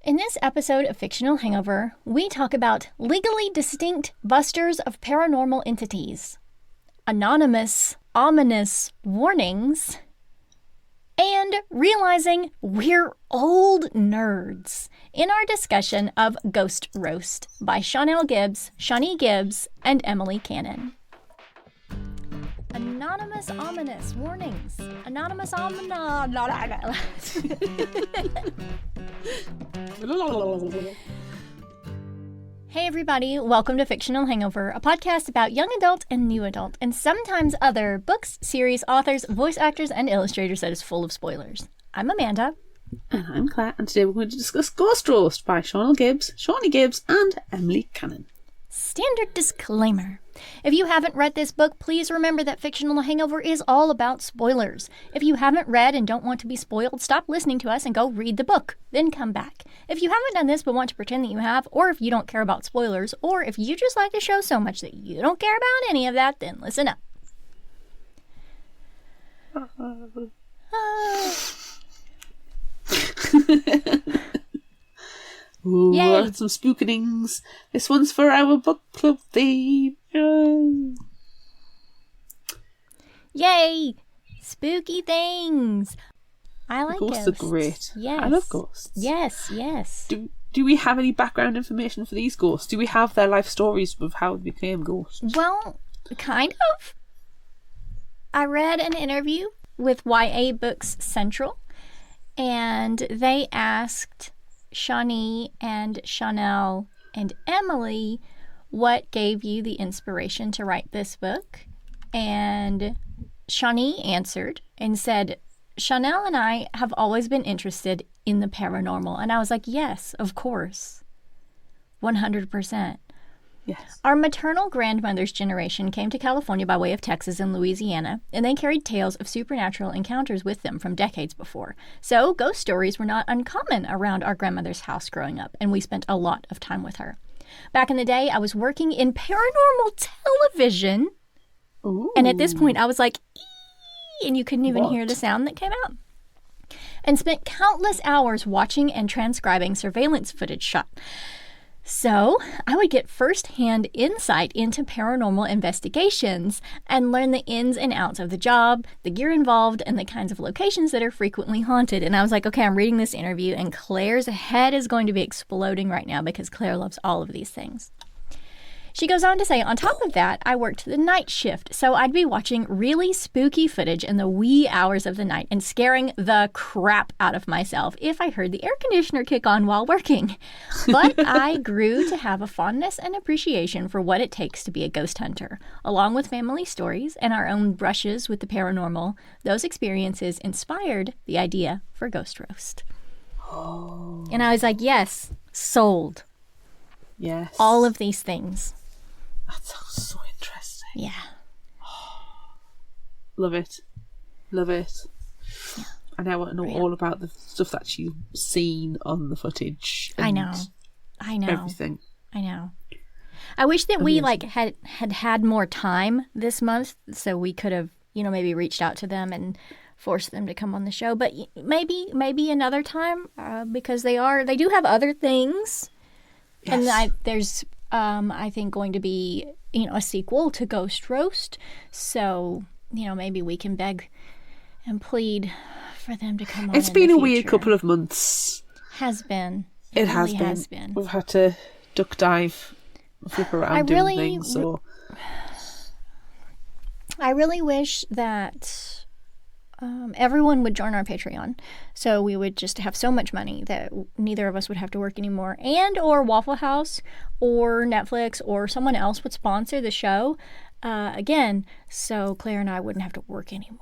In this episode of Fictional Hangover, we talk about legally distinct busters of paranormal entities, anonymous, ominous warnings, and realizing we're old nerds in our discussion of Ghost Roast by Shawnelle Gibbs, Shawnee Gibbs, and Emily Cannon. Anonymous, ominous warnings. Anonymous, Hey everybody, welcome to Fictional Hangover, a podcast about young adult and new adult, and sometimes other books, series, authors, voice actors, and illustrators that is full of spoilers. I'm Amanda. And I'm Claire, and today we're going to discuss Ghost Roast by Shawnelle Gibbs, Shawnee Gibbs, and Emily Cannon. Standard disclaimer. If you haven't read this book, please remember that Fictional Hangover is all about spoilers. If you haven't read and don't want to be spoiled, stop listening to us and go read the book. Then come back. If you haven't done this but want to pretend that you have, or if you don't care about spoilers, or if you just like the show so much that you don't care about any of that, then listen up. Ooh, Yay. got some spookenings. This one's for our book club theme. Yay! Spooky things! I like ghosts. ghosts. Are great. Yes. I love ghosts. Yes. Do we have any background information for these ghosts? Do we have their life stories of how they became ghosts? Well, kind of. I read an interview with YA Books Central, and they asked Shawneé and Shawnelle and Emily what gave you the inspiration to write this book. And Shawneé answered and said, Shawnelle and I have always been interested in the paranormal. And I was like, yes, of course. 100%. Yes. Our maternal grandmother's generation came to California by way of Texas and Louisiana, and they carried tales of supernatural encounters with them from decades before. So ghost stories were not uncommon around our grandmother's house growing up, and we spent a lot of time with her. Back in the day, I was working in paranormal television, Ooh. and at this point I was like, ee, and you couldn't even hear the sound that came out. And spent countless hours watching and transcribing surveillance footage shot. So I would get first-hand insight into paranormal investigations and learn the ins and outs of the job, the gear involved, and the kinds of locations that are frequently haunted. And I was like, okay, I'm reading this interview, and Claire's head is going to be exploding right now because Claire loves all of these things. She goes on to say, on top of that, I worked the night shift, so I'd be watching really spooky footage in the wee hours of the night and scaring the crap out of myself if I heard the air conditioner kick on while working. But I grew to have a fondness and appreciation for what it takes to be a ghost hunter. Along with family stories and our own brushes with the paranormal, those experiences inspired the idea for Ghost Roast. Oh. And I was like, yes, sold. Yes. All of these things. That sounds so interesting. Yeah. Love it. Love it. Yeah. I now want to know all about the stuff that she's seen on the footage. I know. Everything. I know. I wish that we had more time this month, so we could have, maybe reached out to them and forced them to come on the show. But maybe another time, because they do have other things. Yes. And there's I think going to be a sequel to Ghost Roast, so maybe we can beg and plead for them to come on. It's been a weird couple of months. Has been. It really has been. We've had to duck dive, flip around doing things. So I really wish that everyone would join our Patreon, so we would just have so much money that neither of us would have to work anymore, and or Waffle House or Netflix or someone else would sponsor the show again, so Claire and I wouldn't have to work anymore.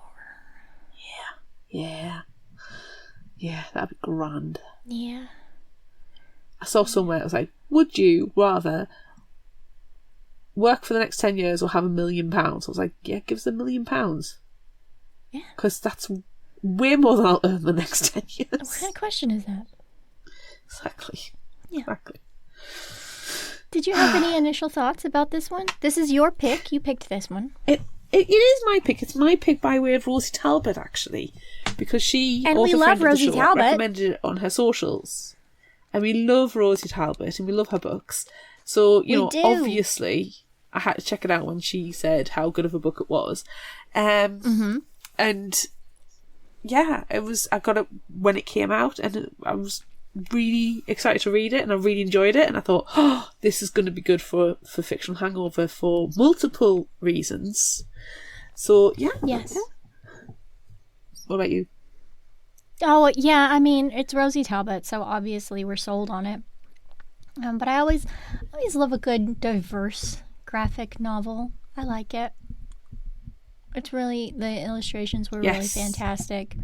Yeah, that'd be grand. Yeah. I saw somewhere it was like, would you rather work for the next 10 years or have £1 million? I was like, yeah, give us £1 million. Yeah. Because that's way more than I'll earn the next 10 years. What kind of question is that? Exactly. Yeah. Exactly. Did you have any initial thoughts about this one? This is your pick. You picked this one. It is my pick. It's my pick by way of Rosie Talbot, actually. Because she, and we love Rosie Talbot, recommended it on her socials. and we love Rosie Talbot and we love her books. So, you know, obviously I had to check it out when she said how good of a book it was. And yeah, I got it when it came out, and I was really excited to read it, and I really enjoyed it, and I thought, oh, this is going to be good for Fictional Hangover for multiple reasons. So, yeah. Yes. Yeah. What about you? Oh, yeah, I mean, it's Rosie Talbot, so obviously we're sold on it. But I always love a good, diverse graphic novel. I like it. It's really, the illustrations were really fantastic.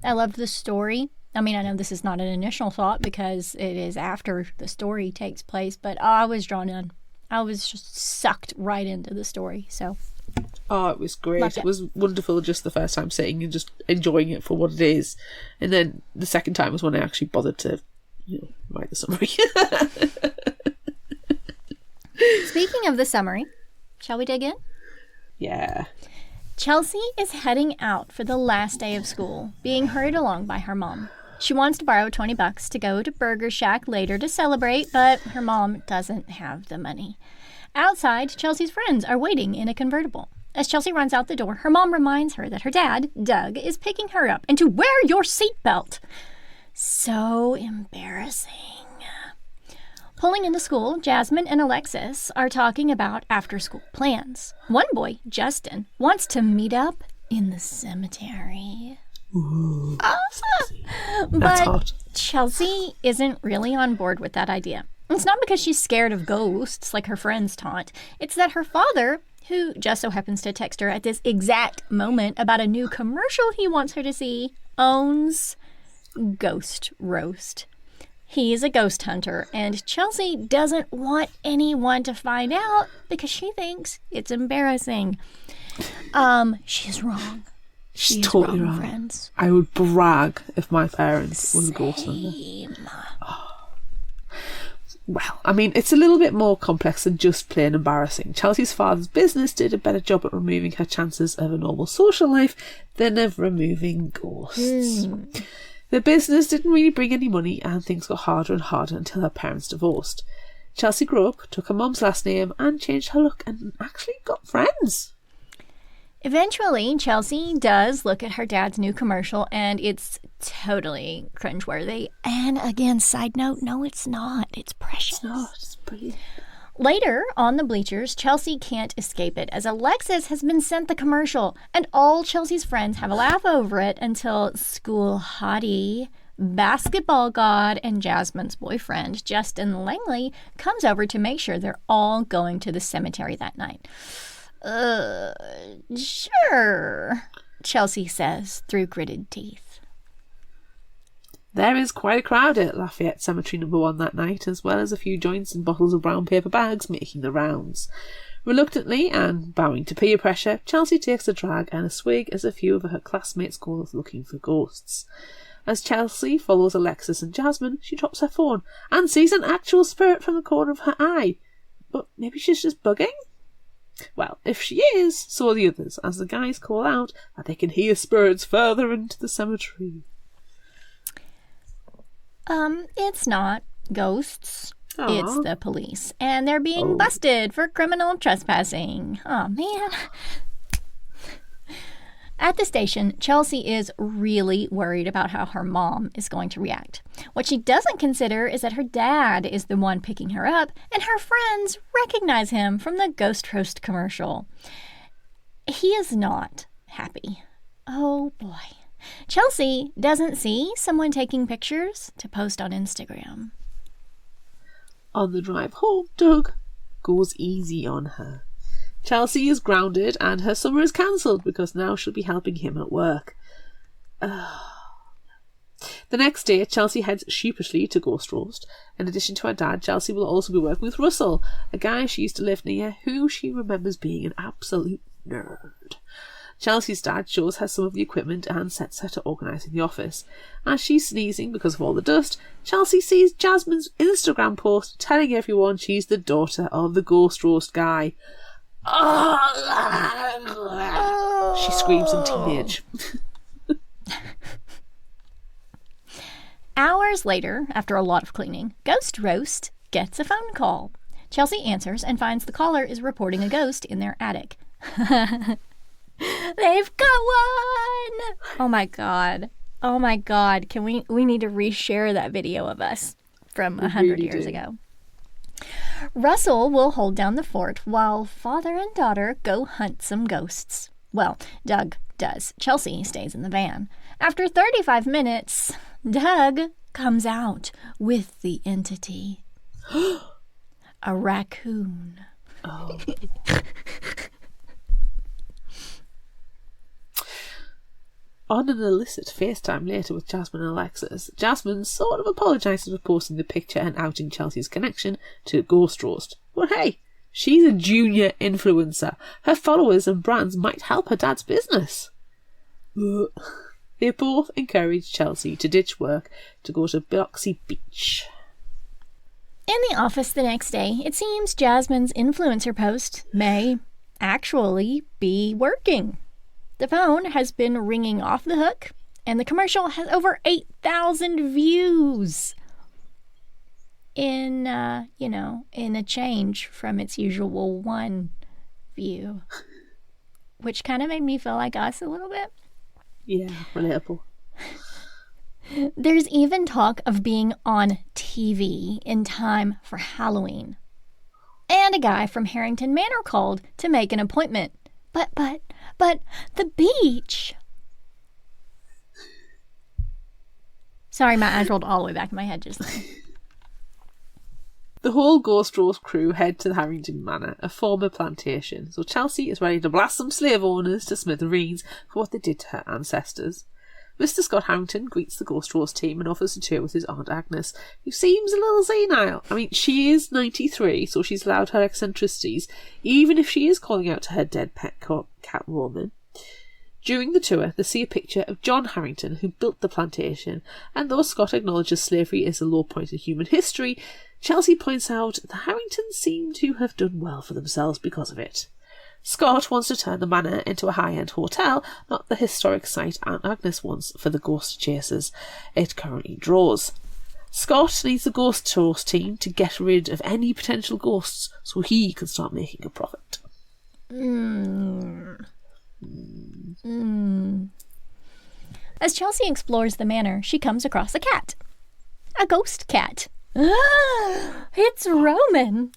I loved the story. I mean, I know this is not an initial thought because it is after the story takes place, but I was drawn in. I was just sucked right into the story, so. Oh, it was great. It was wonderful just the first time sitting and just enjoying it for what it is. And then the second time was when I actually bothered to, you know, write the summary. Speaking of the summary, shall we dig in? Yeah. Chelsea is heading out for the last day of school, being hurried along by her mom. She wants to borrow $20 to go to Burger Shack later to celebrate, but her mom doesn't have the money. Outside, Chelsea's friends are waiting in a convertible. As Chelsea runs out the door, her mom reminds her that her dad, Doug, is picking her up and to wear your seatbelt. So embarrassing. Pulling into school, Jasmine and Alexis are talking about after-school plans. One boy, Justin, wants to meet up in the cemetery. Ooh, but hot. Chelsea isn't really on board with that idea. It's not because she's scared of ghosts like her friends taunt. It's that her father, who just so happens to text her at this exact moment about a new commercial he wants her to see, owns Ghost Roast. He's a ghost hunter, and Chelsea doesn't want anyone to find out because she thinks it's embarrassing. She's wrong. She's totally wrong. Friends. I would brag if my parents was a ghost hunter. Oh. Well, I mean, it's a little bit more complex than just plain embarrassing. Chelsea's father's business did a better job at removing her chances of a normal social life than of removing ghosts. The business didn't really bring any money, and things got harder and harder until her parents divorced. Chelsea grew up, took her mum's last name, and changed her look, and actually got friends. Eventually, Chelsea does look at her dad's new commercial, and it's totally cringeworthy. And again, side note, no, it's not. It's precious. It's not. It's brilliant. Later, on the bleachers, Chelsea can't escape it as Alexis has been sent the commercial, and all Chelsea's friends have a laugh over it until school hottie, basketball god, and Jasmine's boyfriend, Justin Langley, comes over to make sure they're all going to the cemetery that night. Sure, Chelsea says through gritted teeth. There is quite a crowd at Lafayette Cemetery No. 1 that night, as well as a few joints and bottles of brown paper bags making the rounds. Reluctantly, and bowing to peer pressure, Chelsea takes a drag and a swig as a few of her classmates go off looking for ghosts. As Chelsea follows Alexis and Jasmine, she drops her phone and sees an actual spirit from the corner of her eye. But maybe she's just bugging? Well, if she is, so are the others, as the guys call out that they can hear spirits further into the cemetery. It's not ghosts. Aww. It's the police. And they're being busted for criminal trespassing. Oh, man. At the station, Chelsea is really worried about how her mom is going to react. What she doesn't consider is that her dad is the one picking her up, and her friends recognize him from the Ghost Roast commercial. He is not happy. Oh, boy. Chelsea doesn't see someone taking pictures to post on Instagram. On the drive home, Doug goes easy on her. Chelsea is grounded and her summer is cancelled because now she'll be helping him at work. The next day, Chelsea heads sheepishly to Ghost Roast. In addition to her dad, Chelsea will also be working with Russell, a guy she used to live near who she remembers being an absolute nerd. Chelsea's dad shows her some of the equipment and sets her to organising the office. As she's sneezing because of all the dust, Chelsea sees Jasmine's Instagram post telling everyone she's the daughter of the Ghost Roast guy. She screams in teenage. Hours later, after a lot of cleaning, Ghost Roast gets a phone call. Chelsea answers and finds the caller is reporting a ghost in their attic. They've got one! Oh my god. Oh my god. We need to reshare that video of us from 100 years ago. Russell will hold down the fort while father and daughter go hunt some ghosts. Well, Doug does. Chelsea stays in the van. After 35 minutes, Doug comes out with the entity. A raccoon. Oh. On an illicit FaceTime later with Jasmine and Alexis, Jasmine sort of apologises for posting the picture and outing Chelsea's connection to Ghost Roast. But hey, she's a junior influencer. Her followers and brands might help her dad's business. They both encourage Chelsea to ditch work to go to Biloxi Beach. In the office the next day, it seems Jasmine's influencer post may actually be working. The phone has been ringing off the hook, and the commercial has over 8,000 views in a change from its usual 1 view, which kind of made me feel like us a little bit. Yeah, relatable. There's even talk of being on TV in time for Halloween. And a guy from Harrington Manor called to make an appointment. But the beach. Sorry, my eyes rolled all the way back in my head just then. The whole Ghost Roast crew head to the Harrington Manor, a former plantation, so Chelsea is ready to blast some slave owners to smithereens for what they did to her ancestors. Mr. Scott Harrington greets the Ghost Roast team and offers to tour with his Aunt Agnes, who seems a little senile. I mean, she is 93, so she's allowed her eccentricities, even if she is calling out to her dead pet cat Roman. During the tour, they see a picture of John Harrington, who built the plantation, and though Scott acknowledges slavery is a low point in human history, Chelsea points out the Harringtons seem to have done well for themselves because of it. Scott wants to turn the manor into a high-end hotel, not the historic site Aunt Agnes wants for the ghost chasers it currently draws. Scott needs the Ghost Roast team to get rid of any potential ghosts so he can start making a profit. As Chelsea explores the manor, she comes across a cat. A ghost cat. It's Roman.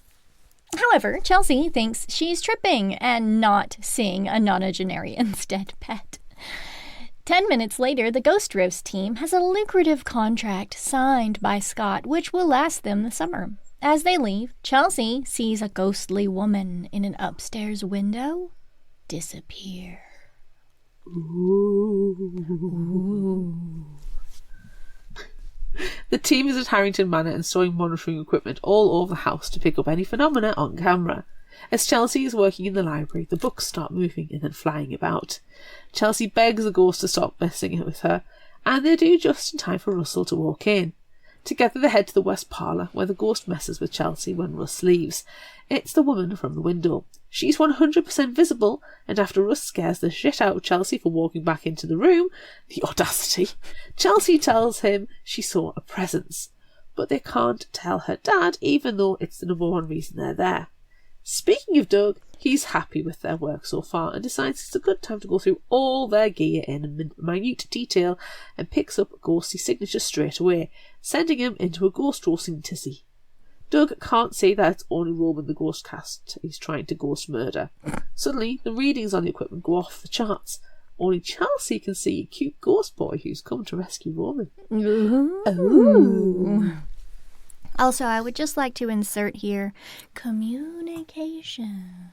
However, Chelsea thinks she's tripping and not seeing a nonagenarian's dead pet. 10 minutes later, the Ghost Roast team has a lucrative contract signed by Scott, which will last them the summer. As they leave, Chelsea sees a ghostly woman in an upstairs window disappear. Ooh. The team is at Harrington Manor installing monitoring equipment all over the house to pick up any phenomena on camera. As Chelsea is working in the library, the books start moving and then flying about. Chelsea begs the ghost to stop messing with her, and they do just in time for Russell to walk in. Together they head to the west parlour, where the ghost messes with Chelsea when Russ leaves. It's the woman from the window. She's 100% visible, and after Russ scares the shit out of Chelsea for walking back into the room, the audacity, Chelsea tells him she saw a presence. But they can't tell her dad, even though it's the number one reason they're there. Speaking of Doug, he's happy with their work so far and decides it's a good time to go through all their gear in minute detail and picks up a ghostly signature straight away, sending him into a ghost roasting tizzy. Doug can't see that it's only Roman the ghost cast he's trying to ghost murder. Suddenly, the readings on the equipment go off the charts. Only Chelsea can see a cute ghost boy who's come to rescue Roman. Ooh. Also, I would just like to insert here, communication.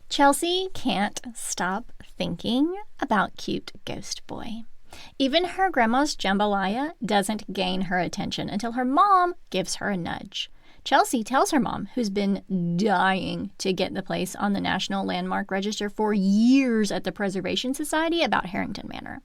Chelsea can't stop thinking about cute ghost boy. Even her grandma's jambalaya doesn't gain her attention until her mom gives her a nudge. Chelsea tells her mom, who's been dying to get the place on the National Landmark Register for years at the Preservation Society, about Harrington Manor.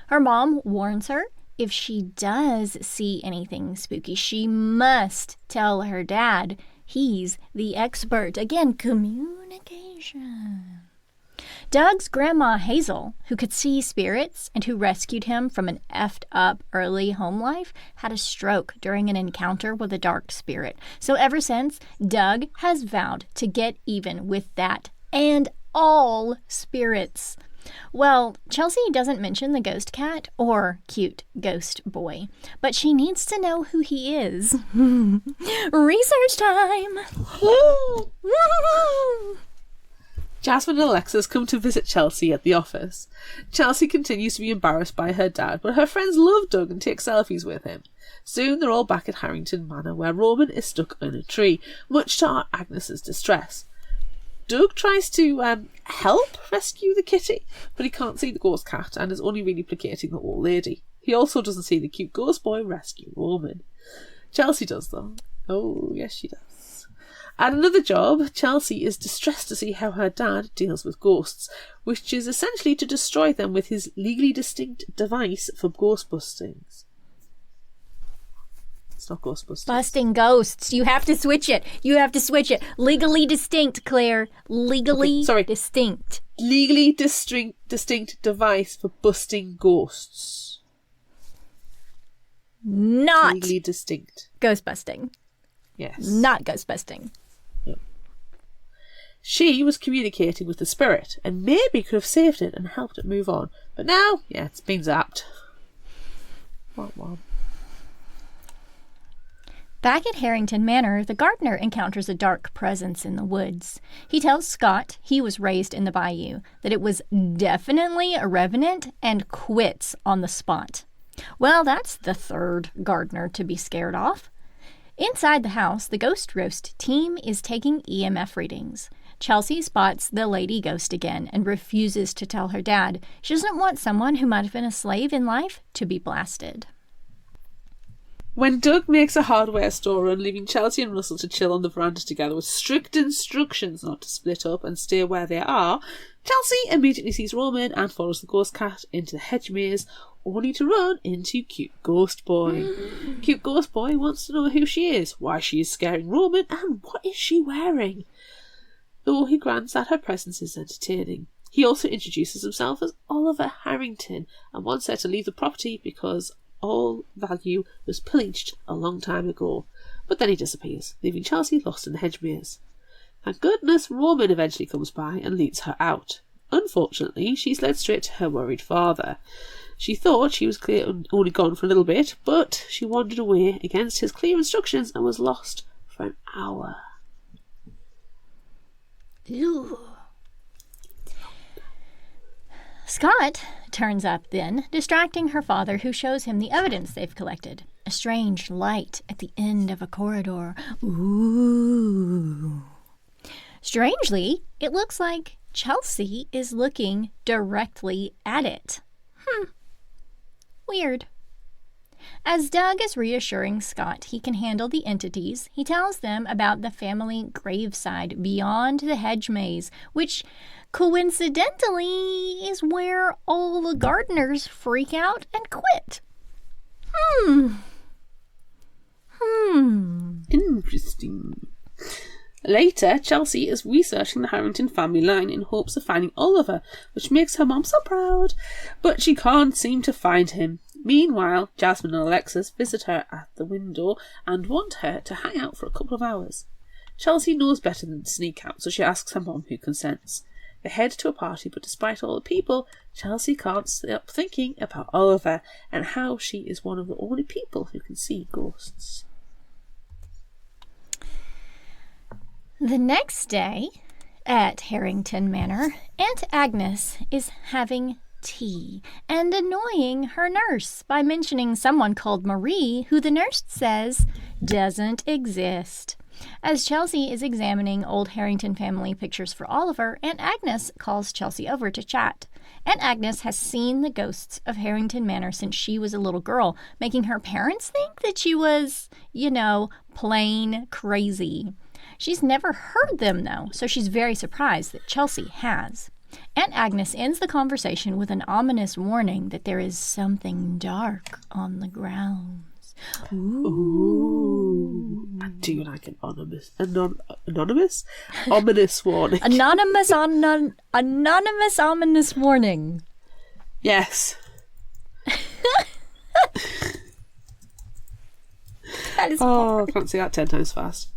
Her mom warns her if she does see anything spooky, she must tell her dad. He's the expert. Again, communication. Doug's grandma Hazel, who could see spirits and who rescued him from an effed up early home life, had a stroke during an encounter with a dark spirit. So ever since, Doug has vowed to get even with that and all spirits. Well, Chelsea doesn't mention the ghost cat or cute ghost boy, but she needs to know who he is. Research time! Jasmine and Alexis come to visit Chelsea at the office. Chelsea continues to be embarrassed by her dad, but her friends love Doug and take selfies with him. Soon they're all back at Harrington Manor, where Roman is stuck in a tree, much to Aunt Agnes's distress. Doug tries to help rescue the kitty, but he can't see the ghost cat and is only really placating the old lady. He also doesn't see the cute ghost boy rescue Roman. Chelsea does, though. Oh, yes, she does. At another job, Chelsea is distressed to see how her dad deals with ghosts, which is essentially to destroy them with his legally distinct device for ghost bustings. It's not Ghostbusters. Busting ghosts. You have to switch it. Legally distinct, Claire. Legally distinct. Legally distinct device for busting ghosts. Not legally distinct. Ghost busting. Yes. Not ghost busting. Yep. She was communicating with the spirit and maybe could have saved it and helped it move on. But now, it's been zapped. What? Back at Harrington Manor, the gardener encounters a dark presence in the woods. He tells Scott he was raised in the bayou, that it was definitely a revenant, and quits on the spot. Well, that's the third gardener to be scared off. Inside the house, the ghost roast team is taking EMF readings. Chelsea spots the lady ghost again and refuses to tell her dad. She doesn't want someone who might have been a slave in life to be blasted. When Doug makes a hardware store run, leaving Chelsea and Russell to chill on the veranda together with strict instructions not to split up and stay where they are, Chelsea immediately sees Roman and follows the ghost cat into the hedge maze, only to run into Cute Ghost Boy. Cute Ghost Boy wants to know who she is, why she is scaring Roman, and what is she wearing. Though he grants that her presence is entertaining. He also introduces himself as Oliver Harrington and wants her to leave the property because all value was pillaged a long time ago. But then he disappears, leaving Chelsea lost in the hedge maze. Thank goodness Roman eventually comes by and leads her out. Unfortunately, she's led straight to her worried father. She thought she was only gone for a little bit, but she wandered away against his clear instructions and was lost for an hour. Ew. Scott turns up then, distracting her father, who shows him the evidence they've collected. A strange light at the end of a corridor. Ooh. Strangely, it looks like Chelsea is looking directly at it. Weird. As Doug is reassuring Scott he can handle the entities, he tells them about the family graveside beyond the hedge maze, which coincidentally is where all the gardeners freak out and quit. Interesting. Later, Chelsea is researching the Harrington family line in hopes of finding Oliver, which makes her mom so proud, but she can't seem to find him. Meanwhile, Jasmine and Alexis visit her at the window and want her to hang out for a couple of hours. Chelsea knows better than to sneak out, so she asks her mom, who consents. They head to a party, but despite all the people, Chelsea can't stop thinking about Oliver and how she is one of the only people who can see ghosts. The next day at Harrington Manor, Aunt Agnes is having tea and annoying her nurse by mentioning someone called Marie, who the nurse says doesn't exist. As Chelsea is examining old Harrington family pictures for Oliver, Aunt Agnes calls Chelsea over to chat. Aunt Agnes has seen the ghosts of Harrington Manor since she was a little girl, making her parents think that she was, plain crazy. She's never heard them, though, so she's very surprised that Chelsea has. Aunt Agnes ends the conversation with an ominous warning that there is something dark on the grounds. Ooh. Ooh, I do like an ominous warning. Anonymous ominous warning. Yes. That is I can't say that 10 times fast.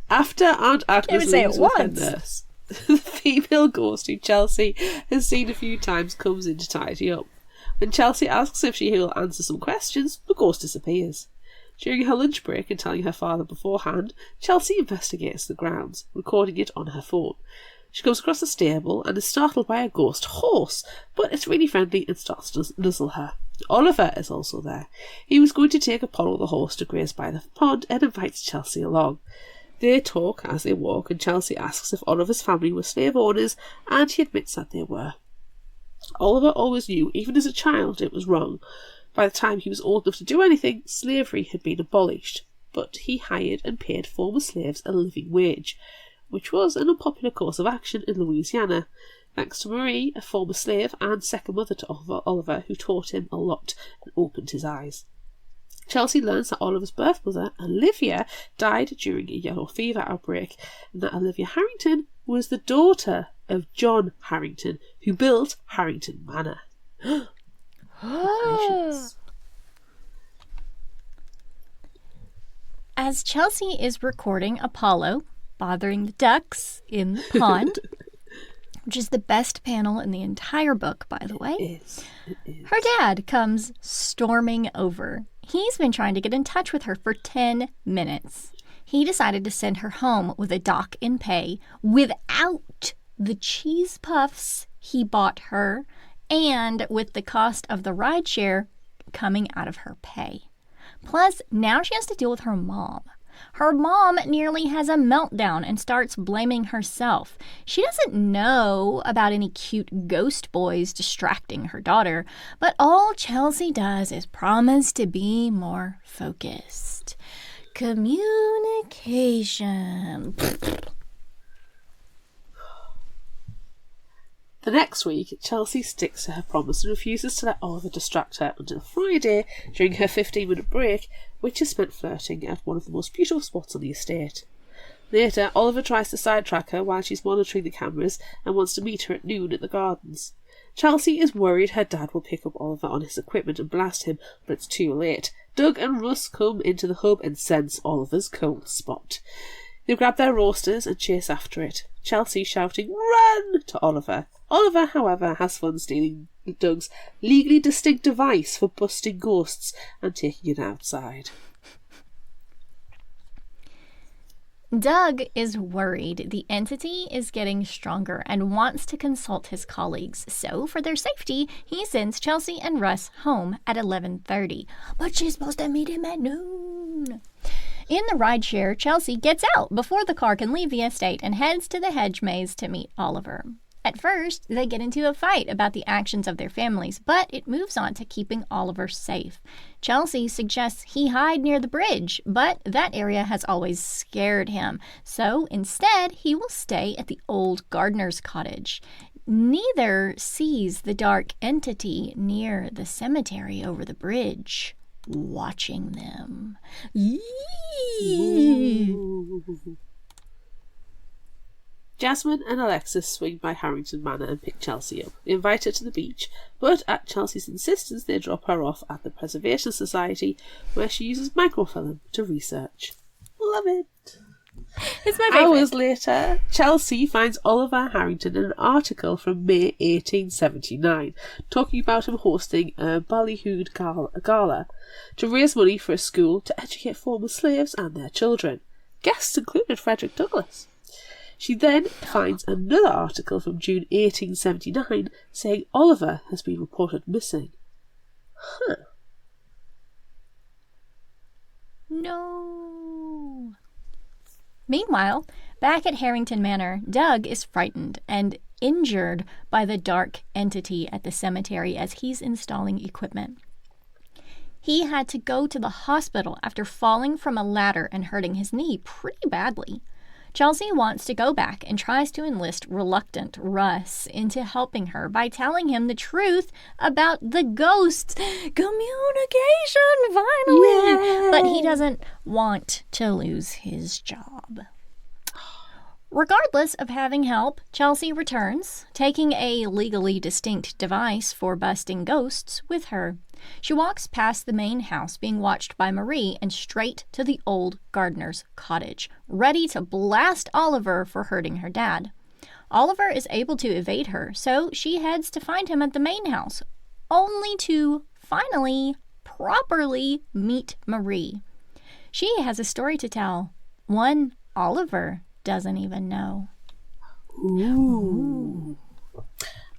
After Aunt Agnes leaves with her nurse, the female ghost who Chelsea has seen a few times comes in to tidy up. When Chelsea asks if she will answer some questions, the ghost disappears. During her lunch break and telling her father beforehand, Chelsea investigates the grounds, recording it on her phone. She comes across a stable and is startled by a ghost horse, but it's really friendly and starts to nuzzle her. Oliver is also there. He was going to take Apollo the horse to graze by the pond and invites Chelsea along. They talk as they walk, and Chelsea asks if Oliver's family were slave owners, and he admits that they were. Oliver always knew, even as a child, it was wrong. By the time he was old enough to do anything, slavery had been abolished, but he hired and paid former slaves a living wage, which was an unpopular course of action in Louisiana, thanks to Marie, a former slave and second mother to Oliver, who taught him a lot and opened his eyes. Chelsea learns that Oliver's birth mother, Olivia, died during a yellow fever outbreak, and that Olivia Harrington was the daughter of John Harrington, who built Harrington Manor. As Chelsea is recording Apollo bothering the ducks in the pond, which is the best panel in the entire book, by the way, It is. her dad comes storming over. He's been trying to get in touch with her for 10 minutes. He decided to send her home with a dock in pay without the cheese puffs he bought her and with the cost of the rideshare coming out of her pay. Plus, now she has to deal with her mom. Her mom nearly has a meltdown and starts blaming herself. She doesn't know about any cute ghost boys distracting her daughter, but all Chelsea does is promise to be more focused. Communication. The next week, Chelsea sticks to her promise and refuses to let Oliver distract her until Friday during her 15-minute break, which is spent flirting at one of the most beautiful spots on the estate. Later, Oliver tries to sidetrack her while she's monitoring the cameras and wants to meet her at noon at the gardens. Chelsea is worried her dad will pick up Oliver on his equipment and blast him, but it's too late. Doug and Russ come into the hub and sense Oliver's cold spot. They grab their roasters and chase after it, Chelsea shouting, "Run!" to Oliver. Oliver, however, has fun stealing Doug's legally distinct device for busting ghosts and taking it outside. Doug is worried the entity is getting stronger and wants to consult his colleagues, so for their safety, he sends Chelsea and Russ home at 11:30. But she's supposed to meet him at noon. In the rideshare, Chelsea gets out before the car can leave the estate and heads to the hedge maze to meet Oliver. At first, they get into a fight about the actions of their families, but it moves on to keeping Oliver safe. Chelsea suggests he hide near the bridge, but that area has always scared him, so instead he will stay at the old gardener's cottage. Neither sees the dark entity near the cemetery over the bridge, watching them. Jasmine and Alexis swing by Harrington Manor and pick Chelsea up. They invite her to the beach, but at Chelsea's insistence they drop her off at the Preservation Society, where she uses microfilm to research. Love it! It's my favorite. Hours later, Chelsea finds Oliver Harrington in an article from May 1879, talking about him hosting a ballyhooed gala to raise money for a school to educate former slaves and their children. Guests included Frederick Douglass. She then finds another article from June 1879 saying Oliver has been reported missing. No. Meanwhile, back at Harrington Manor, Doug is frightened and injured by the dark entity at the cemetery as he's installing equipment. He had to go to the hospital after falling from a ladder and hurting his knee pretty badly. Chelsea wants to go back and tries to enlist reluctant Russ into helping her by telling him the truth about the ghosts. Communication, finally! Yay! But he doesn't want to lose his job. Regardless of having help, Chelsea returns, taking a legally distinct device for busting ghosts with her. She walks past the main house being watched by Marie and straight to the old gardener's cottage, ready to blast Oliver for hurting her dad. Oliver is able to evade her, so she heads to find him at the main house, only to finally, properly meet Marie. She has a story to tell, one Oliver doesn't even know. Ooh.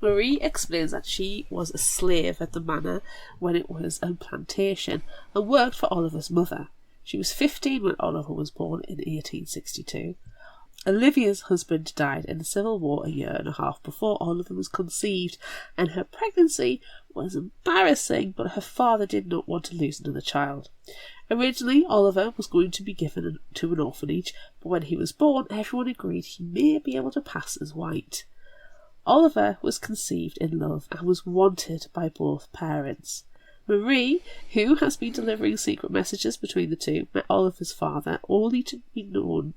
Marie explains that she was a slave at the manor when it was a plantation and worked for Oliver's mother. She was 15 when Oliver was born in 1862. Olivia's husband died in the Civil War a year and a half before Oliver was conceived, and her pregnancy was embarrassing, but her father did not want to lose another child. Originally, Oliver was going to be given to an orphanage, but when he was born, everyone agreed he may be able to pass as white. Oliver was conceived in love and was wanted by both parents. Marie, who has been delivering secret messages between the two, met Oliver's father, only known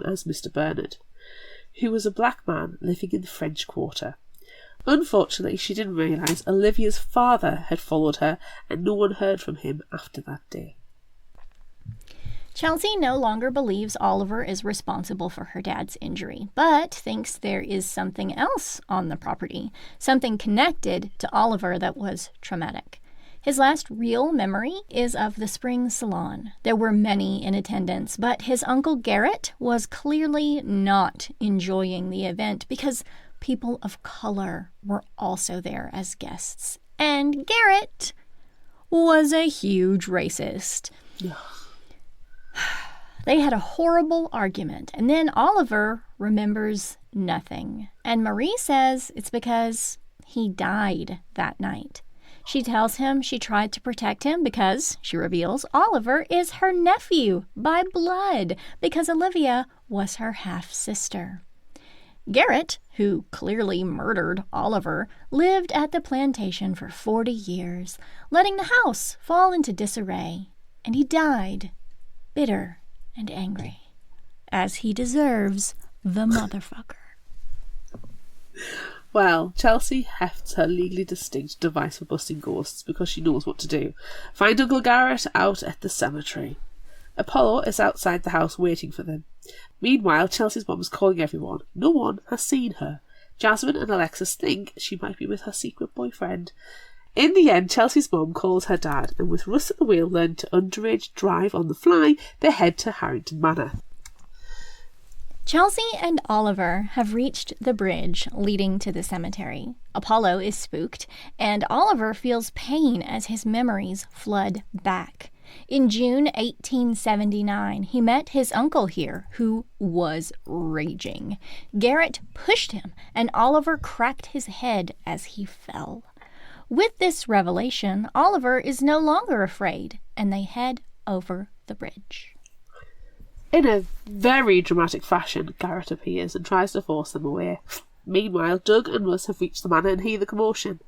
as Mr. Bernard, who was a black man living in the French Quarter. Unfortunately, she didn't realise Olivia's father had followed her, and no one heard from him after that day. Chelsea no longer believes Oliver is responsible for her dad's injury, but thinks there is something else on the property, something connected to Oliver that was traumatic. His last real memory is of the spring salon. There were many in attendance, but his uncle Garrett was clearly not enjoying the event because people of color were also there as guests. And Garrett was a huge racist. They had a horrible argument, and then Oliver remembers nothing. And Marie says it's because he died that night. She tells him she tried to protect him because, she reveals, Oliver is her nephew by blood because Olivia was her half-sister. Garrett, who clearly murdered Oliver, lived at the plantation for 40 years, letting the house fall into disarray, and he died bitter and angry, as he deserves, the motherfucker. Well, Chelsea hefts her legally distinct device for busting ghosts because she knows what to do. Find Uncle Garrett out at the cemetery. Apollo is outside the house waiting for them. Meanwhile, Chelsea's mom is calling everyone. No one has seen her. Jasmine and Alexis think she might be with her secret boyfriend. In the end, Chelsea's mom calls her dad, and with Russ at the wheel learning to underage drive on the fly, they head to Harrington Manor. Chelsea and Oliver have reached the bridge leading to the cemetery. Apollo is spooked, and Oliver feels pain as his memories flood back. In June 1879, he met his uncle here, who was raging. Garrett pushed him, and Oliver cracked his head as he fell. With this revelation, Oliver is no longer afraid, and they head over the bridge. In a very dramatic fashion, Garrett appears and tries to force them away. Meanwhile, Doug and Russ have reached the manor and hear the commotion.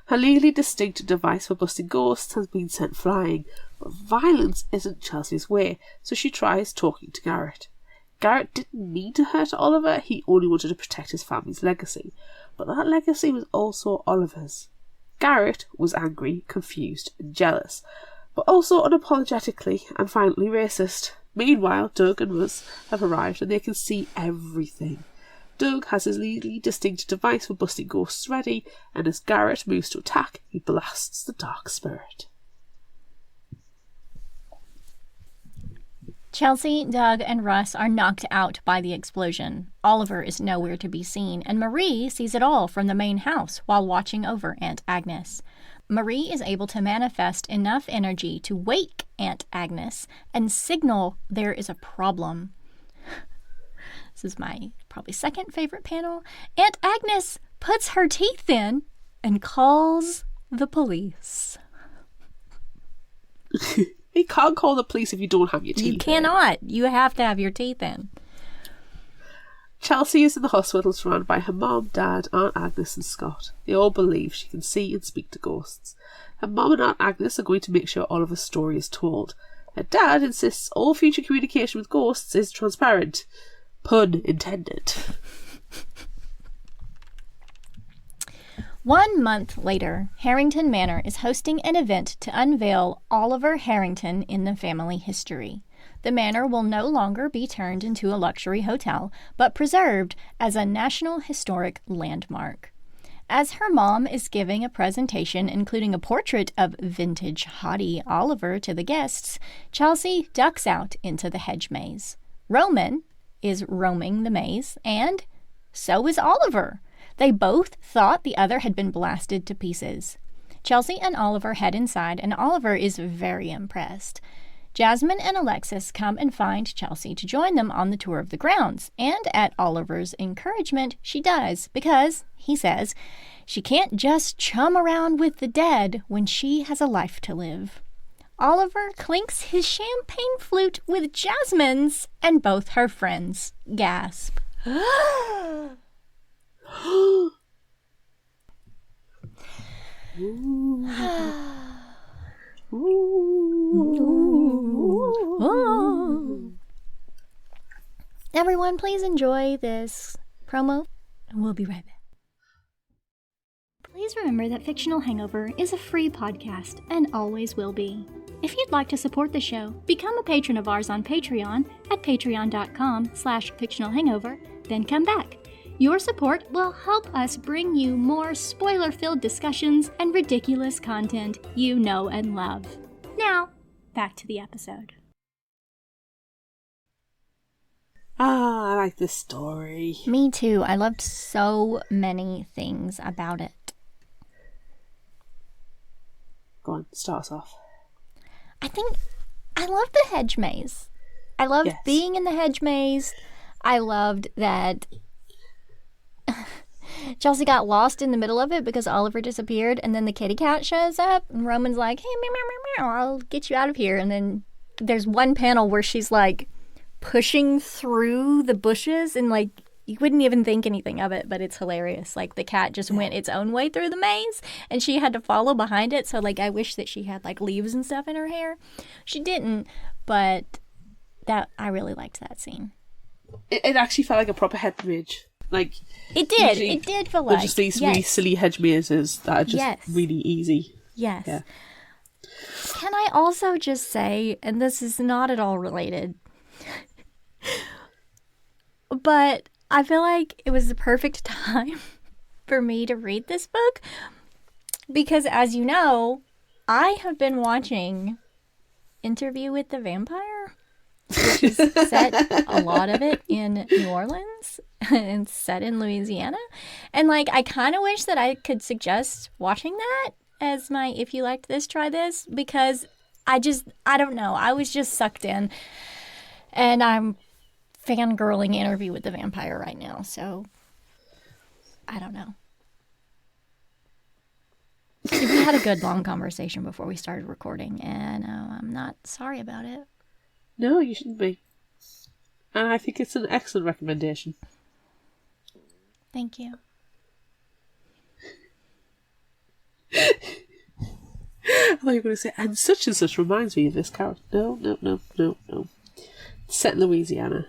Her legally distinct device for busting ghosts has been sent flying, but violence isn't Chelsea's way, so she tries talking to Garrett. Garrett didn't mean to hurt Oliver, he only wanted to protect his family's legacy, but that legacy was also Oliver's. Garrett was angry, confused, and jealous, but also unapologetically and violently racist. Meanwhile, Doug and Russ have arrived and they can see everything. Doug has his legally distinct device for busting ghosts ready, and as Garrett moves to attack, he blasts the dark spirit. Chelsea, Doug, and Russ are knocked out by the explosion. Oliver is nowhere to be seen, and Marie sees it all from the main house while watching over Aunt Agnes. Marie is able to manifest enough energy to wake Aunt Agnes and signal there is a problem. This is my probably second favorite panel. Aunt Agnes puts her teeth in and calls the police. You can't call the police if you don't have your teeth in. You cannot. You have to have your teeth in. Chelsea is in the hospital surrounded by her mom, dad, Aunt Agnes and Scott. They all believe she can see and speak to ghosts. Her mom and Aunt Agnes are going to make sure Oliver's story is told. Her dad insists all future communication with ghosts is transparent. Pun intended. 1 month later, Harrington Manor is hosting an event to unveil Oliver Harrington in the family history. The manor will no longer be turned into a luxury hotel, but preserved as a National Historic Landmark. As her mom is giving a presentation including a portrait of vintage hottie Oliver to the guests, Chelsea ducks out into the hedge maze. Roman is roaming the maze, and so is Oliver. They both thought the other had been blasted to pieces. Chelsea and Oliver head inside, and Oliver is very impressed. Jasmine and Alexis come and find Chelsea to join them on the tour of the grounds, and at Oliver's encouragement, she does, because, he says, she can't just chum around with the dead when she has a life to live. Oliver clinks his champagne flute with Jasmine's, and both her friends gasp. Everyone, please enjoy this promo, and we'll be right back. Please remember that Fictional Hangover is a free podcast and always will be. If you'd like to support the show, become a patron of ours on Patreon at patreon.com/fictionalhangover, then come back. Your support will help us bring you more spoiler-filled discussions and ridiculous content you know and love. Now, back to the episode. I like this story. Me too. I loved so many things about it. Go on, start us off. I loved the hedge maze. I loved being in the hedge maze. I loved that Chelsea got lost in the middle of it because Oliver disappeared, and then the kitty cat shows up, and Roman's like, hey, meow, meow, meow, meow, I'll get you out of here. And then there's one panel where she's like pushing through the bushes, and like you wouldn't even think anything of it, but it's hilarious. Like the cat just went its own way through the maze, and she had to follow behind it. So like I wish that she had like leaves and stuff in her hair. She didn't, but I really liked that scene. It actually felt like a proper hedge maze. Like it did feel like just these really silly hedge mazes that are just really easy. Yes. Yeah. Can I also just say, and this is not at all related, but I feel like it was the perfect time for me to read this book because, as you know, I have been watching Interview with the Vampire, which is set, a lot of it, in New Orleans and set in Louisiana. And, like, I kind of wish that I could suggest watching that as my if you liked this, try this, because I don't know. I was just sucked in. And I'm fangirling Interview with the Vampire right now, so I don't know. We had a good long conversation before we started recording, and I'm not sorry about it. No, you shouldn't be. And I think it's an excellent recommendation. Thank you. I thought you were going to say, and such reminds me of this character. No. It's set in Louisiana.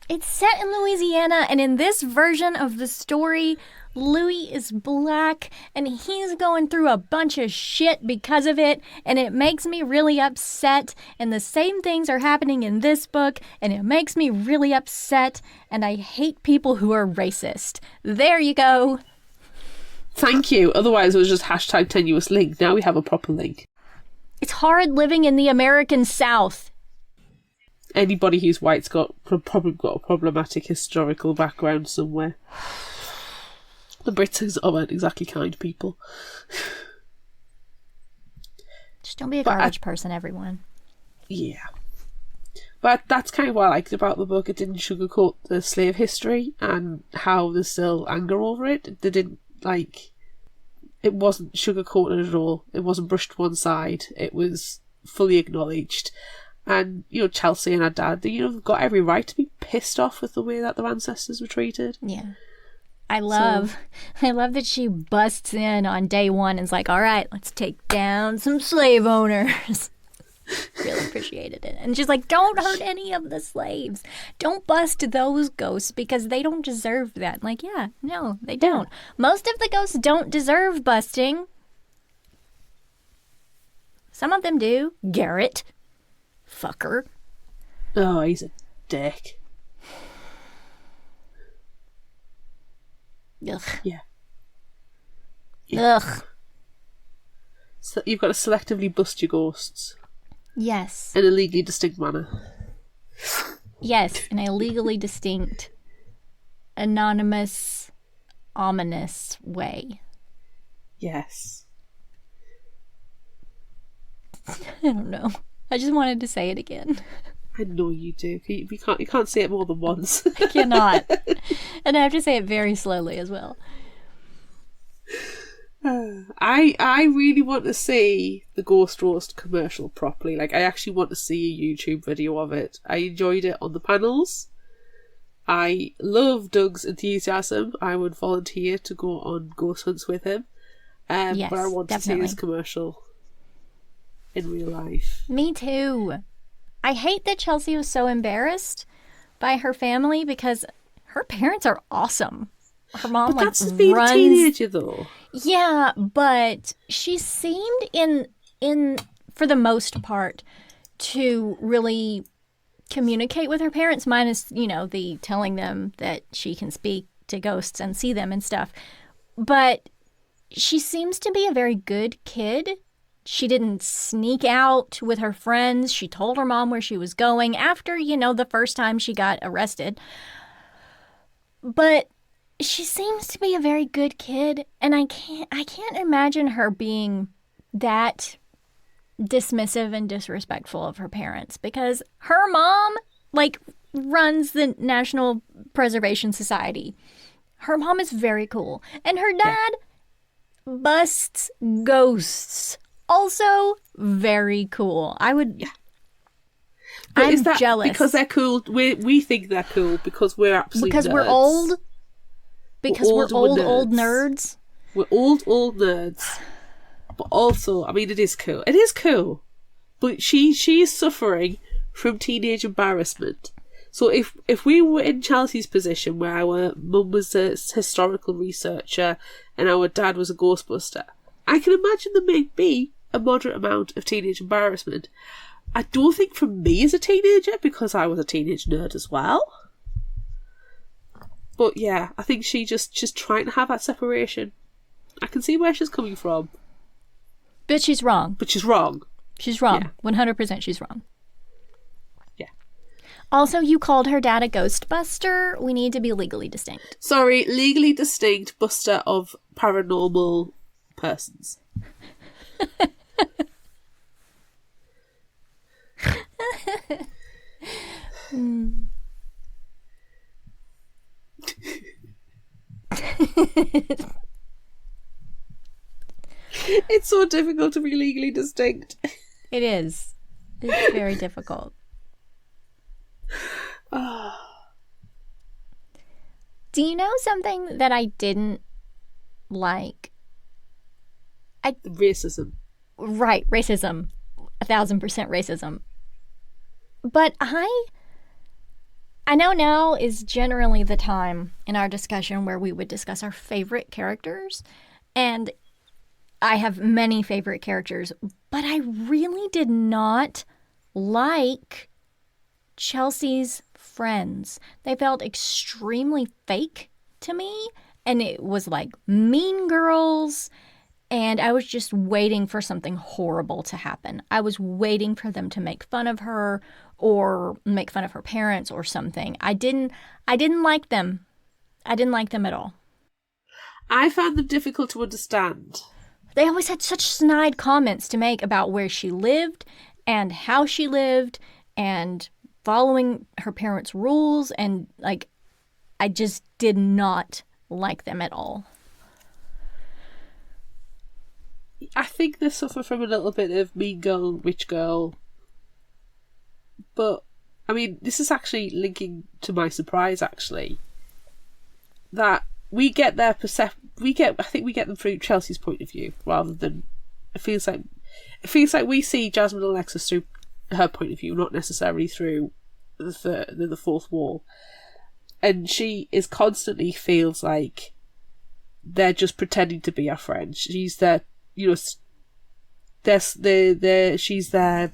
It's set in Louisiana, and in this version of the story, Louis is black, and he's going through a bunch of shit because of it, and it makes me really upset, and the same things are happening in this book, and it makes me really upset, and I hate people who are racist. There you go. Thank you. Otherwise it was just hashtag tenuous link. Now we have a proper link. It's hard living in the American South. Anybody who's white's probably got a problematic historical background somewhere. The Brits aren't exactly kind people. Just don't be a garbage person, everyone. Yeah. But that's kind of what I liked about the book. It didn't sugarcoat the slave history and how there's still anger over it. It wasn't sugarcoated at all. It wasn't brushed to one side. It was fully acknowledged. And, Chelsea and her dad, they've got every right to be pissed off with the way that their ancestors were treated. Yeah. I love that she busts in on day one and is like, all right, let's take down some slave owners. Really appreciated it. And she's like, don't hurt any of the slaves. Don't bust those ghosts because they don't deserve that. Like, yeah, no, they don't. Most of the ghosts don't deserve busting. Some of them do. Garrett. Fucker. Oh, he's a dick. Ugh. Yeah. Ugh. So you've got to selectively bust your ghosts. Yes. In a legally distinct manner. Yes, in a legally distinct, anonymous, ominous way. Yes. I don't know. I just wanted to say it again. I know you do. You can't say it more than once. I cannot. And I have to say it very slowly as well. I really want to see the Ghost Roast commercial properly. Like, I actually want to see a YouTube video of it. I enjoyed it on the panels. I love Doug's enthusiasm. I would volunteer to go on ghost hunts with him. Yes, but I want to see this commercial in real life. Me too. I hate that Chelsea was so embarrassed by her family because her parents are awesome. Her mom but that's being a teenager though. Yeah, but she seemed in for the most part to really communicate with her parents, minus, the telling them that she can speak to ghosts and see them and stuff. But she seems to be a very good kid. She didn't sneak out with her friends. She told her mom where she was going after, the first time she got arrested. But she seems to be a very good kid, and I can't imagine her being that dismissive and disrespectful of her parents, because her mom, runs the National Preservation Society. Her mom is very cool, and her dad busts ghosts. Also very cool. I'm jealous. Because they're cool? We think they're cool because we're absolutely because nerds. we're old. Because we're old nerds. We're old nerds. But also, I mean, it is cool. It is cool. But she is suffering from teenage embarrassment. So if we were in Chelsea's position, where our mum was a historical researcher and our dad was a ghostbuster, I can imagine there may be a moderate amount of teenage embarrassment. I don't think from me as a teenager, because I was a teenage nerd as well. But yeah, I think she's trying to have that separation. I can see where she's coming from. But she's wrong. She's wrong. She's wrong. Yeah. 100% she's wrong. Yeah. Also, you called her dad a ghostbuster. We need to be legally distinct. Sorry, legally distinct buster of paranormal persons. It's so difficult to be legally distinct. It is. It's very difficult. Do you know something that I didn't like? Racism. Right, racism. 1,000% racism. But I know now is generally the time in our discussion where we would discuss our favorite characters. And I have many favorite characters, but I really did not like Chelsea's friends. They felt extremely fake to me, and it was like Mean Girls, and I was just waiting for something horrible to happen. I was waiting for them to make fun of her or make fun of her parents or something. I didn't like them. I didn't like them at all. I found them difficult to understand. They always had such snide comments to make about where she lived and how she lived and following her parents' rules, and I just did not like them at all. I think they suffer from a little bit of mean girl, rich girl But, I mean, this is actually linking to my surprise, actually, that we get their I think we get them through Chelsea's point of view, rather than, it feels like we see Jasmine and Alexis through her point of view, not necessarily through the fourth wall. And she is constantly feels like they're just pretending to be our friend. She's their, she's their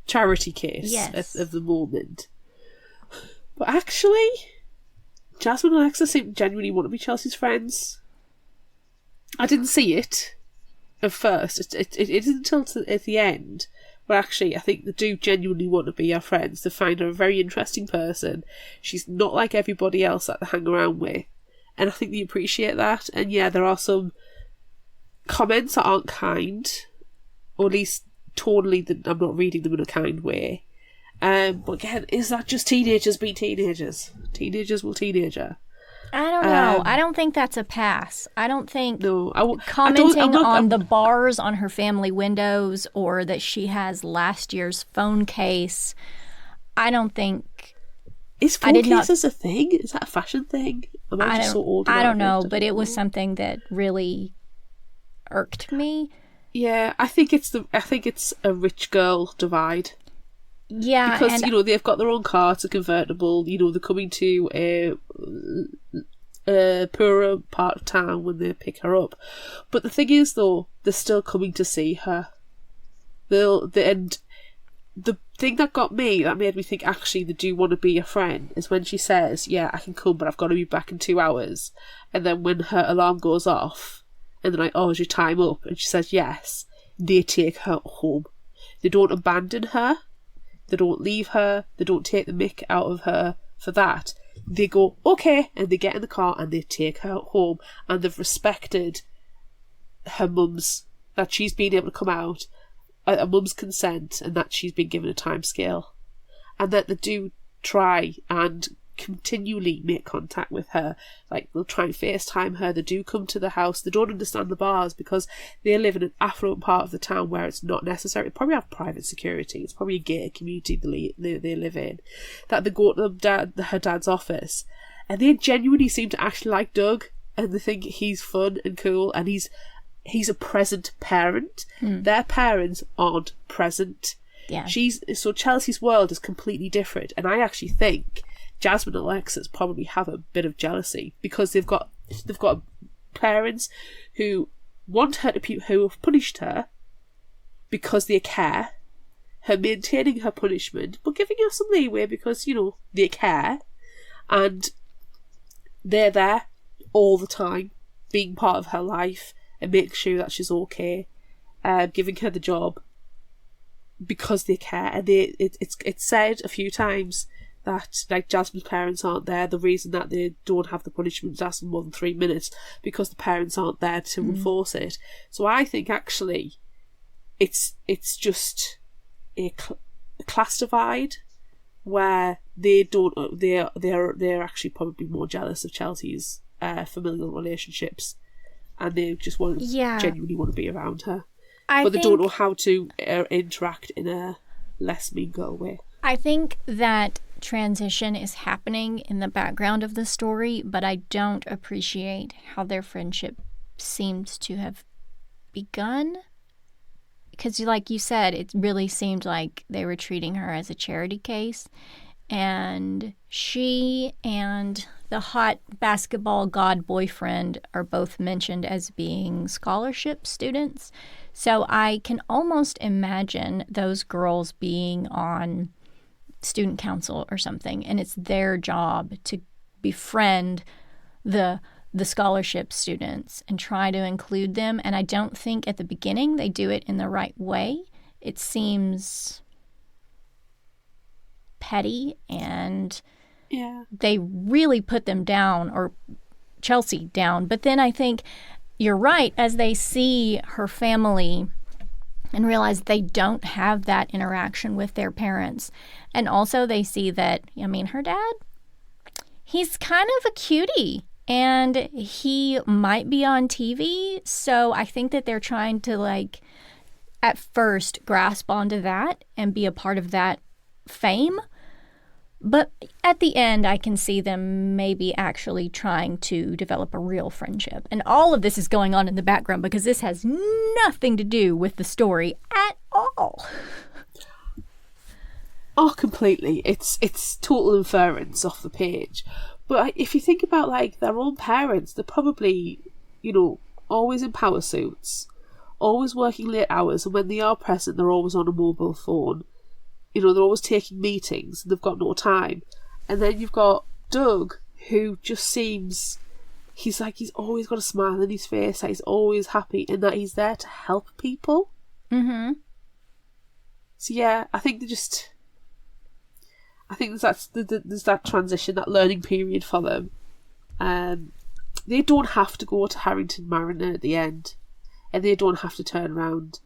charity case, yes, of the moment. But actually, Jasmine and Alexa seem to genuinely want to be Chelsea's friends. I didn't see it at first. It isn't until at the end where actually I think they do genuinely want to be our friends. They find her a very interesting person. She's not like everybody else that they hang around with. And I think they appreciate that. And yeah, there are some comments that aren't kind, or at least tonally that I'm not reading them in a kind way. But again, is that just teenagers being teenagers? Teenagers will teenager. I don't know. I don't think that's a pass. I don't think commenting on the bars on her family windows, or that she has last year's phone case, I don't think... Is phone cases a thing? Is that a fashion thing? Am I just so old? I don't know, but it was something that really irked me. Yeah, I think it's a rich girl divide. Yeah, because they've got their own car, it's a convertible. They're coming to a poorer part of town when they pick her up. But the thing is, though, they're still coming to see her. And the thing that made me think actually they do want to be a friend is when she says, "Yeah, I can come, but I've got to be back in 2 hours." And then when her alarm goes off, and they're like, "Oh, is your time up?" And she says yes, they take her home. They don't abandon her. They don't leave her. They don't take the mick out of her for that. They go, okay, and they get in the car and they take her home. And they've respected her mum's, that she's been able to come out, a mum's consent, and that she's been given a time scale. And that they do try and continually make contact with her. Like, they'll try and FaceTime her. They do come to the house. They don't understand the bars because they live in an affluent part of the town where it's not necessary. They probably have private security. It's probably a gated community they live in. That they go to her dad's office, and they genuinely seem to actually like Doug, and they think he's fun and cool, and he's a present parent. Their parents aren't present. Yeah. So Chelsea's world is completely different, and I actually think Jasmine and Alexis probably have a bit of jealousy because they've got parents who want her to who have punished her because they care, her maintaining her punishment but giving her some leeway because they care, and they're there all the time, being part of her life and making sure that she's okay, giving her the job because they care. And it's said a few times that, like, Jasmine's parents aren't there. The reason that they don't have the punishment lasting more than 3 minutes because the parents aren't there to enforce it. So I think actually it's just a class divide where they're actually probably more jealous of Chelsea's familial relationships, and they just genuinely want to be around her, but they don't know how to interact in a less mean girl way. I think that transition is happening in the background of the story, but I don't appreciate how their friendship seems to have begun. Because, like you said, it really seemed like they were treating her as a charity case. And she and the hot basketball god boyfriend are both mentioned as being scholarship students. So I can almost imagine those girls being on student council or something, and it's their job to befriend the scholarship students and try to include them. And I don't think at the beginning they do it in the right way. It seems petty, and they really put them down, or Chelsea down. But then I think you're right, as they see her family and realize they don't have that interaction with their parents. And also they see that, her dad, he's kind of a cutie, and he might be on TV. So I think that they're trying to, at first grasp onto that and be a part of that fame. But at the end, I can see them maybe actually trying to develop a real friendship. And all of this is going on in the background because this has nothing to do with the story at all. Oh, completely. It's total inference off the page. But if you think about, like, their own parents, they're probably, you know, always in power suits, always working late hours, and when they are present, they're always on a mobile phone. You know, they're always taking meetings, and they've got no time. And then you've got Doug, who just seems... He's always got a smile on his face, like he's always happy, and that he's there to help people. Mm-hmm. So yeah, I think there's that transition, that learning period for them. They don't have to go to Harrington Mariner at the end, and they don't have to turn around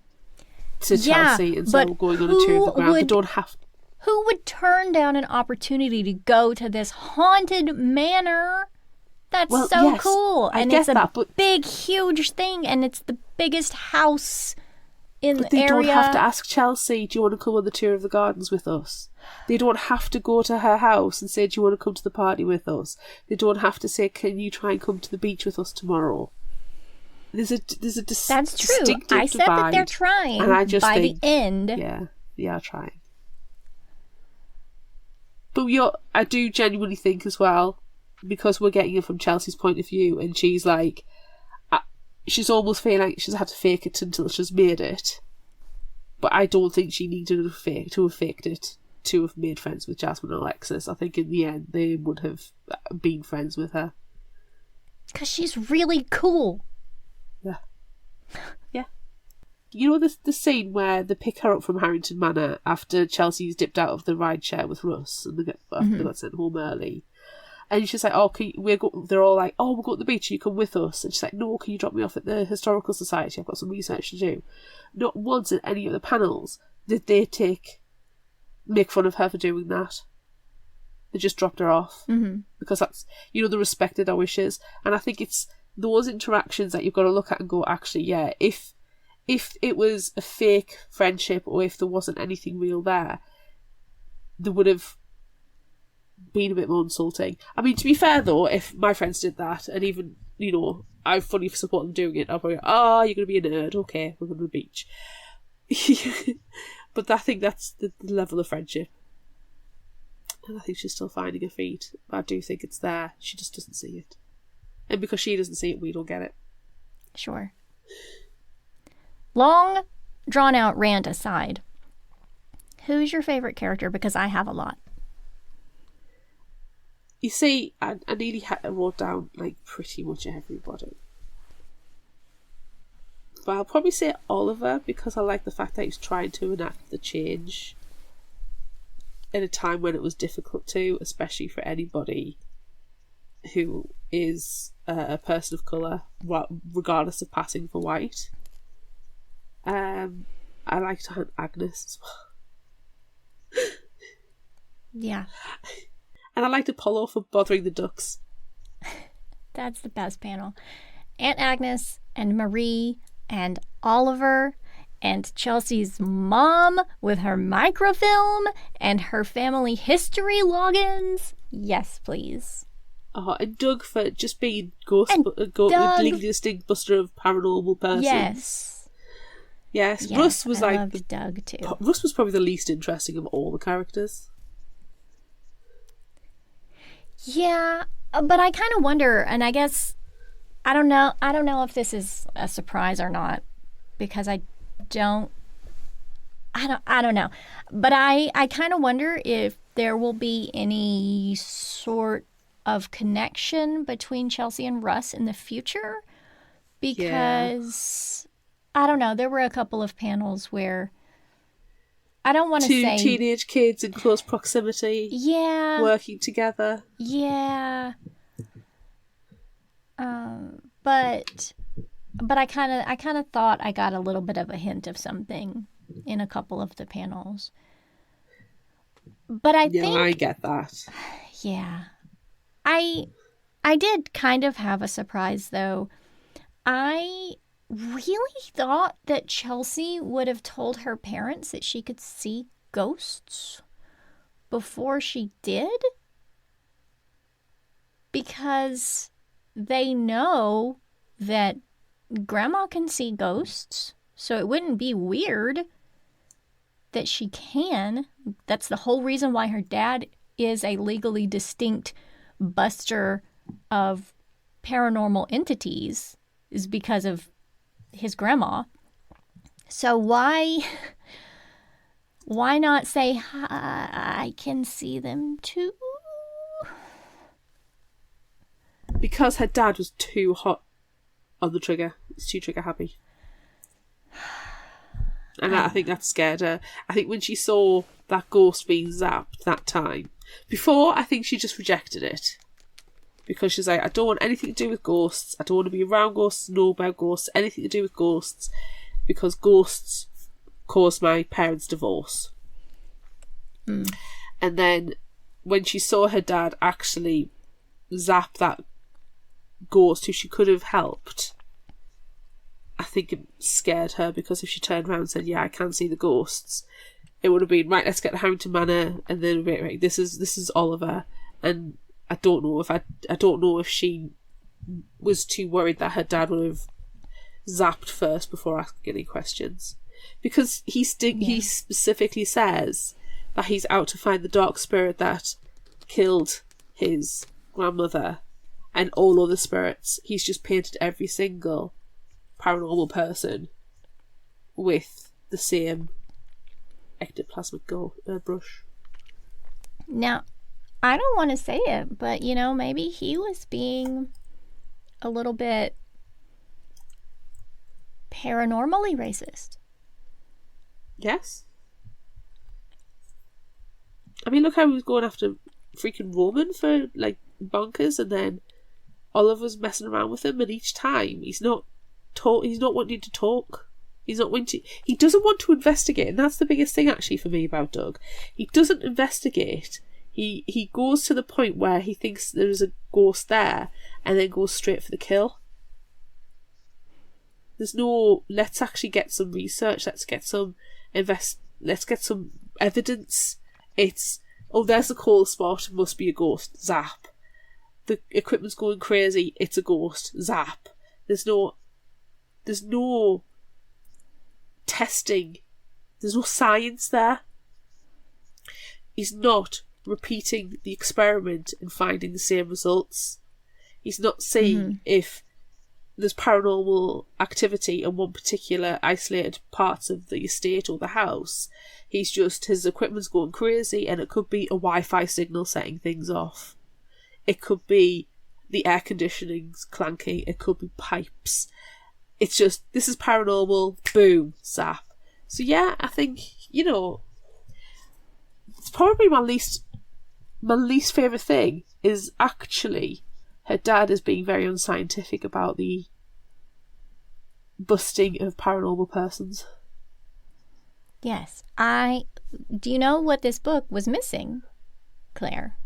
to Chelsea and say we're going on a tour of the ground. They don't have. Who would turn down an opportunity to go to this haunted manor? That's cool, and it's a big, huge thing, and it's the biggest house in the area. But they don't have to ask Chelsea, do you want to come on the tour of the gardens with us? They don't have to go to her house and say, do you want to come to the party with us? They don't have to say, can you try and come to the beach with us tomorrow? There's a That's true. I said that they're trying, and I just think, the end. Yeah, they are trying. But I do genuinely think as well, because we're getting it from Chelsea's point of view, and she's like, she's almost feeling like she's had to fake it until she's made it. But I don't think she needed to have faked it to have made friends with Jasmine and Alexis. I think in the end they would have been friends with her. Because she's really cool. Yeah. Yeah. You know the scene where they pick her up from Harrington Manor after Chelsea's dipped out of the rideshare with Russ and they got sent home early? And she's like, oh, they're all like, oh, we'll go to the beach, you come with us. And she's like, no, can you drop me off at the Historical Society? I've got some research to do. Not once in any of the panels did they make fun of her for doing that. They just dropped her off. Mm-hmm. Because that's, they respected our wishes. And I think it's those interactions that you've got to look at and go, actually, yeah, if it was a fake friendship or if there wasn't anything real there, they would have been a bit more insulting. I mean, to be fair though, if my friends did that, and even, I fully support them doing it, I'll probably go, you're going to be a nerd, okay, we're going to the beach. But I think that's the level of friendship. And I think she's still finding her feet. But I do think it's there. She just doesn't see it. And because she doesn't see it, we don't get it. Sure. Long, drawn-out rant aside, who's your favourite character? Because I have a lot. You see, I nearly wrote down, pretty much everybody. But I'll probably say Oliver, because I like the fact that he's trying to enact the change in a time when it was difficult to, especially for anybody who is a person of colour, regardless of passing for white. I liked Agnes as well. Yeah. And I liked Apollo for bothering the ducks. That's the best panel. Aunt Agnes and Marie and Oliver and Chelsea's mom with her microfilm and her family history logins. Yes, please. Oh, and Doug for just being legally distinct buster of paranormal person. Yes. Russ was I loved Doug too. Russ was probably the least interesting of all the characters. Yeah, but I kind of wonder, and I guess I don't know if this is a surprise or not, because I don't know. But I kind of wonder if there will be any sort of connection between Chelsea and Russ in the future, because I don't know, there were a couple of panels where I don't want to say... Two teenage kids in close proximity. Yeah. Working together. Yeah. But I kind of thought I got a little bit of a hint of something in a couple of the panels. But I think... I get that. Yeah. I did kind of have a surprise, though. I really thought that Chelsea would have told her parents that she could see ghosts before she did? Because they know that Grandma can see ghosts, so it wouldn't be weird that she can. That's the whole reason why her dad is a legally distinct buster of paranormal entities, is because of his grandma. So why not say, I can see them too? Because her dad was too hot on the trigger. He's too trigger happy. And I think that scared her. I think when she saw that ghost being zapped that time, before, I think she just rejected it. Because she's like, I don't want anything to do with ghosts. I don't want to be around ghosts, know about ghosts, anything to do with ghosts. Because ghosts caused my parents' divorce. And then when she saw her dad actually zap that ghost who she could have helped, I think it scared her, because if she turned around and said, yeah, I can see the ghosts, it would have been, right, let's get to Harrington Manor, and then right, this is Oliver. And I don't know if she was too worried that her dad would have zapped first before asking any questions, because he specifically says that he's out to find the dark spirit that killed his grandmother and all other spirits. He's just painted every single paranormal person with the same ectoplasmic brush. Now, I don't want to say it, but, maybe he was being a little bit paranormally racist. Yes. I mean, look how he was going after freaking Roman for, bonkers, and then Oliver's messing around with him, and each time he's not wanting to talk. He doesn't want to investigate, and that's the biggest thing actually for me about Doug. He doesn't investigate. He goes to the point where he thinks there's a ghost there, and then goes straight for the kill. There's no, let's actually get some research, let's get some evidence. It's, there's a cold spot, must be a ghost, zap. The equipment's going crazy, it's a ghost, zap. There's no testing, there's no science there. He's not repeating the experiment and finding the same results. He's not seeing if there's paranormal activity in one particular isolated parts of the estate or the house. His equipment's going crazy, and it could be a Wi-Fi signal setting things off. It could be the air conditioning's clanking. It could be pipes. It's just, this is paranormal, boom, zap. So yeah, I think, it's probably my least favourite thing is actually her dad is being very unscientific about the busting of paranormal persons. Yes. Do you know what this book was missing, Claire?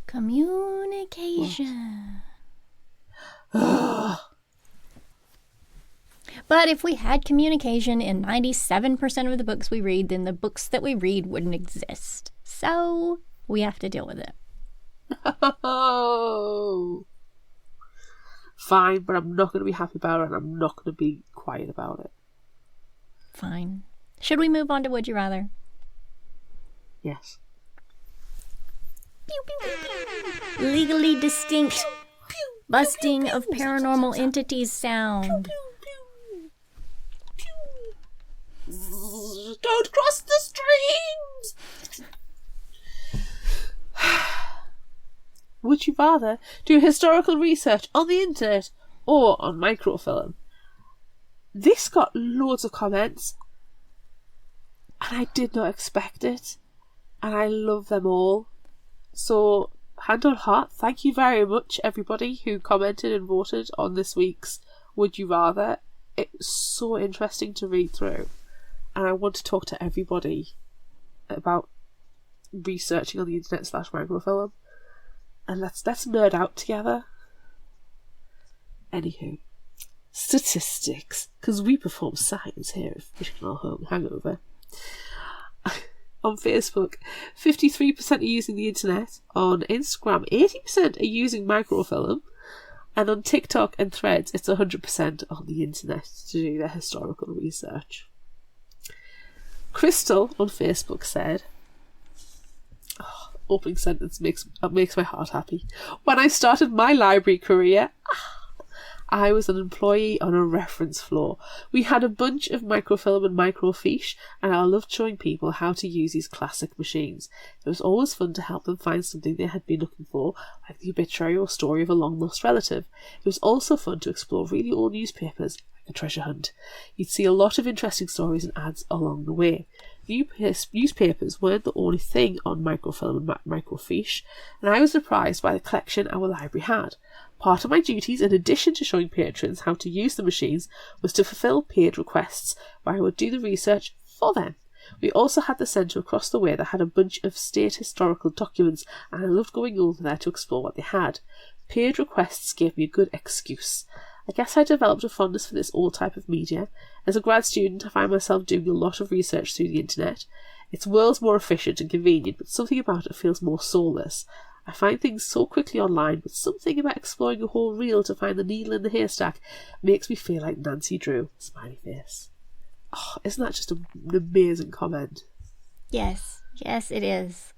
Communication. But if we had communication in 97% of the books we read, then the books that we read wouldn't exist. So we have to deal with it. Oh. Fine, but I'm not going to be happy about it, and I'm not going to be quiet about it. Fine. Should we move on to Would You Rather? Yes. Pew, pew, pew, pew. Legally distinct busting of paranormal entities sound. Don't cross the streams! Would you rather do historical research on the internet or on microfilm? This got loads of comments, and I did not expect it, and I love them all. So, hand on heart, thank you very much, everybody who commented and voted on this week's Would You Rather. It was so interesting to read through, and I want to talk to everybody about researching on the internet / microfilm. And let's nerd out together. Anywho, statistics, because we perform science here at Fictional Hangover. on Facebook, 53% are using the internet. On Instagram, 80% are using microfilm. And on TikTok and Threads, it's 100% on the internet to do their historical research. Crystal on Facebook said, opening sentence makes my heart happy. When I started my library career, I was an employee on a reference floor. We had a bunch of microfilm and microfiche, and I loved showing people how to use these classic machines. It was always fun to help them find something they had been looking for, like the obituary or story of a long-lost relative. It was also fun to explore really old newspapers, like a treasure hunt. You'd see a lot of interesting stories and ads along the way. Newspapers weren't the only thing on microfilm and microfiche, and I was surprised by the collection our library had. Part of my duties, in addition to showing patrons how to use the machines, was to fulfil paid requests, where I would do the research for them. We also had the centre across the way that had a bunch of state historical documents, and I loved going over there to explore what they had. Paid requests gave me a good excuse. I guess I developed a fondness for this old type of media. As a grad student, I find myself doing a lot of research through the internet. It's worlds more efficient and convenient, but something about it feels more soulless. I find things so quickly online, but something about exploring a whole reel to find the needle in the haystack makes me feel like Nancy Drew. Smiley face. Oh, isn't that just an amazing comment? Yes, it is.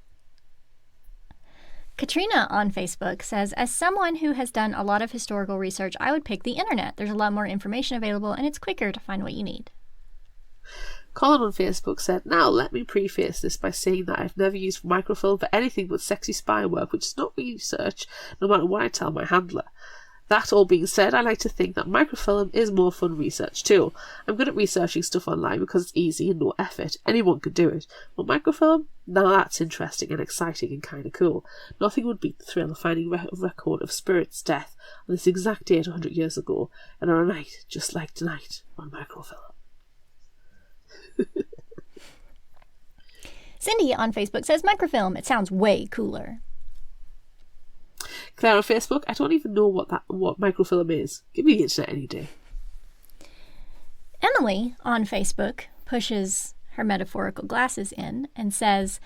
Katrina on Facebook says, as someone who has done a lot of historical research, I would pick the internet. There's a lot more information available, and it's quicker to find what you need. Colin on Facebook said, now let me preface this by saying that I've never used microfilm for anything but sexy spy work, which is not research, no matter what I tell my handler. That all being said, I like to think that microfilm is more fun research too. I'm good at researching stuff online because it's easy and no effort. Anyone could do it. But microfilm? Now that's interesting and exciting and kind of cool. Nothing would beat the thrill of finding a record of Spirit's death on this exact date 100 years ago, and on a night just like tonight on microfilm. Cindy on Facebook says, microfilm, it sounds way cooler. Claire on Facebook, I don't even know what microfilm is. Give me the internet any day. Emily on Facebook pushes her metaphorical glasses in and says,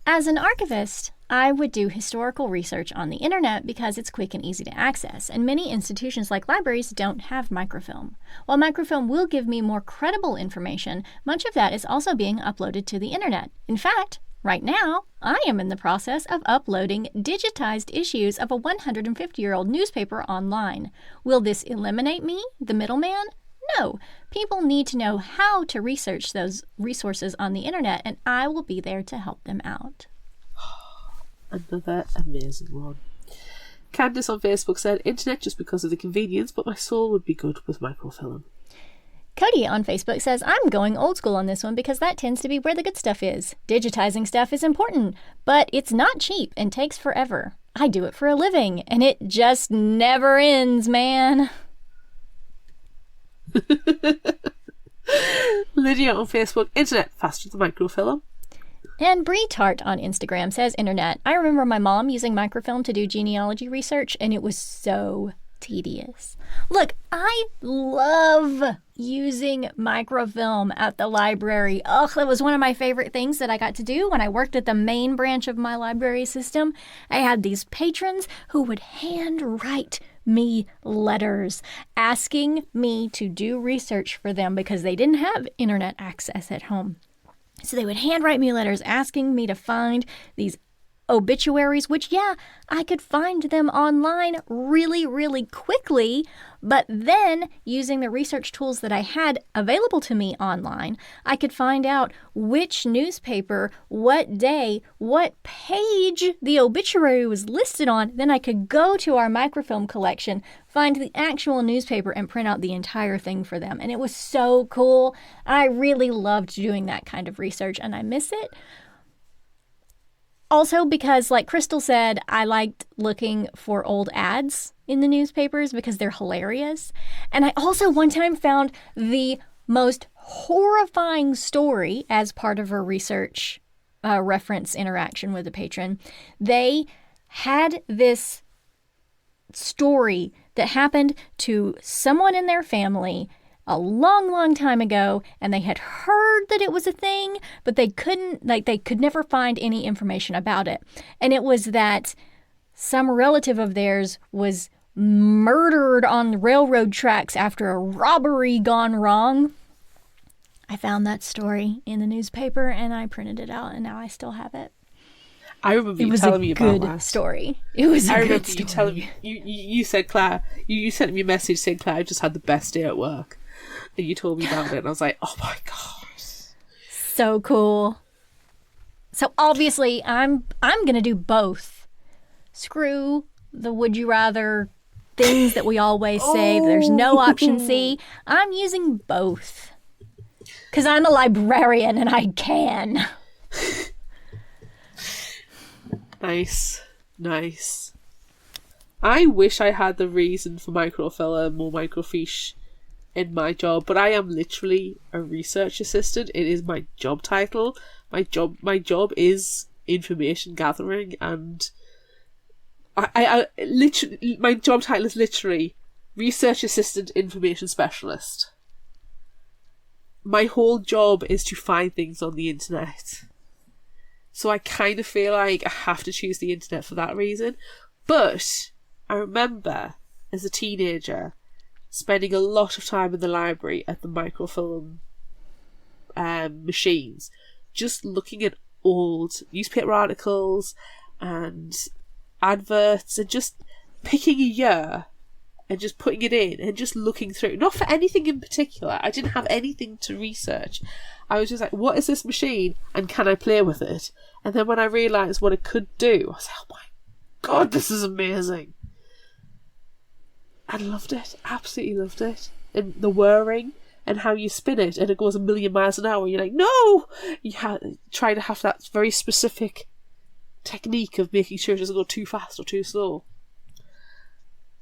as an archivist, I would do historical research on the internet because it's quick and easy to access, and many institutions like libraries don't have microfilm. While microfilm will give me more credible information, much of that is also being uploaded to the internet. In fact, right now, I am in the process of uploading digitized issues of a 150-year-old newspaper online. Will this eliminate me, the middleman? No. People need to know how to research those resources on the internet, and I will be there to help them out. Another amazing one. Candice on Facebook said, internet just because of the convenience, but my soul would be good with microfilm. Cody on Facebook says, I'm going old school on this one because that tends to be where the good stuff is. Digitizing stuff is important, but it's not cheap and takes forever. I do it for a living, and it just never ends, man. Lydia on Facebook, internet faster than microfilm. And Bree Tart on Instagram says, internet. I remember my mom using microfilm to do genealogy research, and it was so tedious. Look, I love using microfilm at the library. Ugh, that was one of my favorite things that I got to do when I worked at the main branch of my library system. I had these patrons who would handwrite me letters asking me to do research for them because they didn't have internet access at home. So they would handwrite me letters asking me to find these obituaries, which, yeah, I could find them online really, really quickly. But then, using the research tools that I had available to me online, I could find out which newspaper, what day, what page the obituary was listed on. Then I could go to our microfilm collection, find the actual newspaper, and print out the entire thing for them. And it was so cool. I really loved doing that kind of research, and I miss it. Also because, like Crystal said, I liked looking for old ads in the newspapers because they're hilarious. And I also one time found the most horrifying story as part of a research reference interaction with a patron. They had this story that happened to someone in their family a long, long time ago, and they had heard that it was a thing, but they could never find any information about it. And it was that some relative of theirs was murdered on the railroad tracks after a robbery gone wrong. I found that story in the newspaper and I printed it out, and now I still have it. I remember you telling me about that. It was a good story. It was a good story. You telling me, you said, Claire, you sent me a message saying, Claire, I just had the best day at work. And you told me about it, and I was like, oh my gosh. So cool. So obviously, I'm going to do both. Screw the would you rather things that we always say. There's no option C. I'm using both. Because I'm a librarian and I can. Nice. I wish I had the reason for microfilm or microfiche in my job, but I am literally a research assistant. It is my job title. My job is information gathering, and I literally, my job title is literally research assistant information specialist. My whole job is to find things on the internet. So I kind of feel like I have to choose the internet for that reason. But I remember as a teenager spending a lot of time in the library at the microfilm machines, just looking at old newspaper articles and adverts and just picking a year and just putting it in and just looking through. Not for anything in particular. I didn't have anything to research. I was just like, what is this machine and can I play with it? And then when I realised what it could do, I was like, oh my god, this is amazing. I loved it. Absolutely loved it. And the whirring and how you spin it and it goes a million miles an hour. You're like, no! You try to have that very specific technique of making sure it doesn't go too fast or too slow.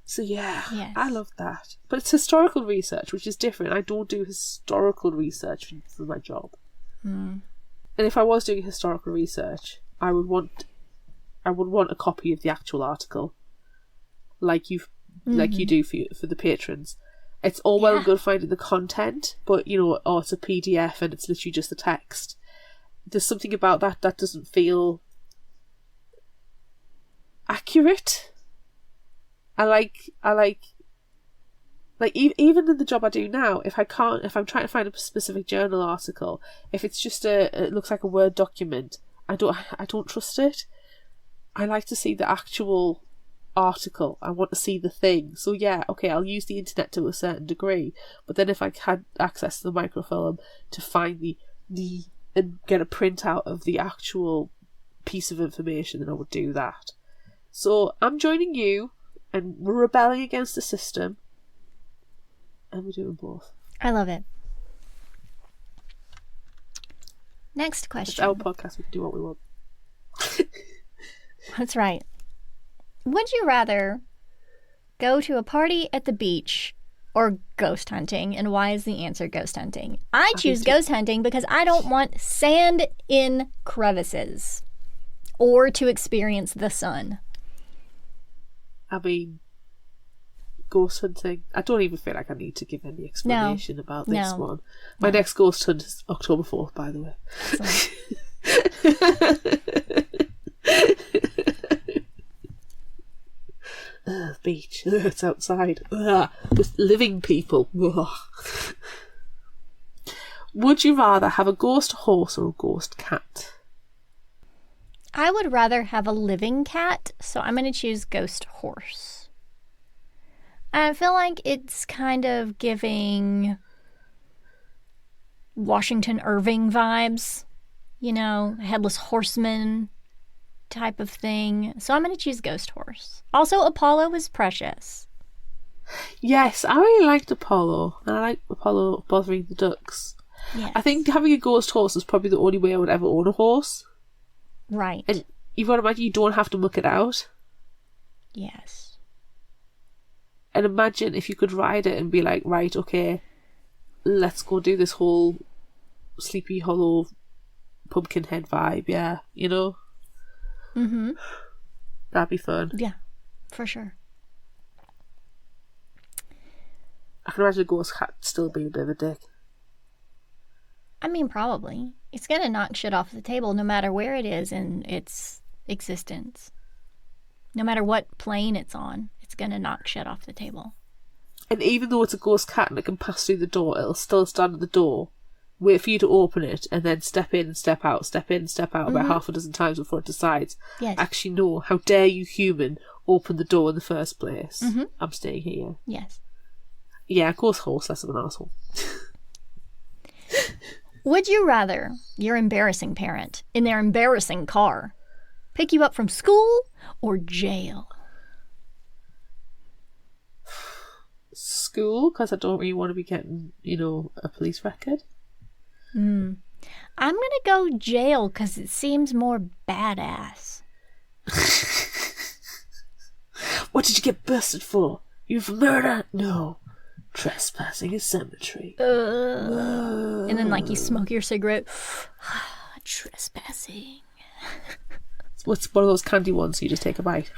So yeah, yes. I love that. But it's historical research, which is different. I don't do historical research for my job. And if I was doing historical research, I would want a copy of the actual article, like you do for the patrons. It's all well and good finding the content, but it's a PDF and it's literally just the text. There's something about that doesn't feel accurate. I like even in the job I do now, if I'm trying to find a specific journal article, if it's just it looks like a Word document, I don't trust it. I like to see the actual article. I want to see the thing. So yeah, okay, I'll use the internet to a certain degree, but then if I had access to the microfilm to find the and get a printout of the actual piece of information, then I would do that. So I'm joining you, and we're rebelling against the system, and we're doing both. I love it. Next question. It's our podcast. We can do what we want. That's right. Would you rather go to a party at the beach or ghost hunting? And why is the answer ghost hunting? I choose ghost hunting because I don't want sand in crevices or to experience the sun. I mean, ghost hunting. I don't even feel like I need to give any explanation about this one. My next ghost hunt is October 4th, by the way. Beach. It's outside. With living people. Would you rather have a ghost horse or a ghost cat? I would rather have a living cat, so I'm going to choose ghost horse. I feel like it's kind of giving Washington Irving vibes, headless horseman type of thing. So I'm going to choose ghost horse. Also, Apollo is precious. Yes, I really liked Apollo, and I like Apollo bothering the ducks. Yes. I think having a ghost horse is probably the only way I would ever own a horse. Right. And you've got to imagine you don't have to muck it out. Yes. And imagine if you could ride it and be like, right, okay, let's go do this whole Sleepy Hollow Pumpkinhead vibe, yeah, Mm-hmm. That'd be fun. Yeah, for sure. I can imagine a ghost cat still being a bit of a dick. I mean, probably. It's going to knock shit off the table no matter where it is in its existence. No matter what plane it's on, it's going to knock shit off the table. And even though it's a ghost cat and it can pass through the door, it'll still stand at the door, wait for you to open it, and then step in and step out, step in and step out about half a dozen times before it decides, actually, no, how dare you, human, open the door in the first place? I'm staying here. Yes. Yeah, of course, horse, less of an asshole. Would you rather your embarrassing parent in their embarrassing car pick you up from school or jail? School, because I don't really want to be getting, a police record. I'm going to go jail because it seems more badass. What did you get busted for? You've murdered? No. Trespassing a cemetery. And then, you smoke your cigarette. Trespassing. What's one of those candy ones, so you just take a bite?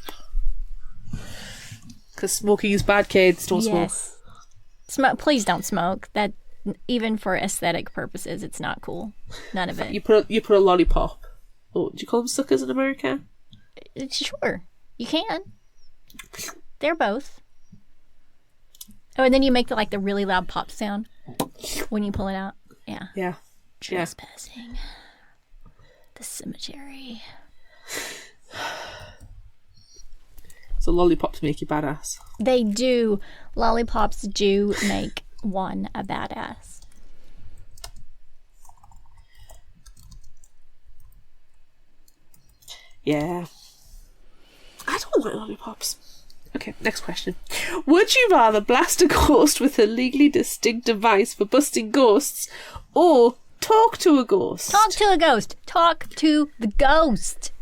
Because smoking is bad, kids. Don't smoke. Please don't smoke. That, even for aesthetic purposes, it's not cool. None of it. You put a lollipop. Oh, do you call them suckers in America? Sure, you can. They're both. Oh, and then you make the really loud pop sound when you pull it out. Yeah. Yeah. Trespassing. The cemetery. So lollipops make you badass. They do. Lollipops do make one a badass. Yeah. I don't like lollipops. Okay, next question. Would you rather blast a ghost with a legally distinct device for busting ghosts, or talk to a ghost? Talk to a ghost. Talk to the ghost.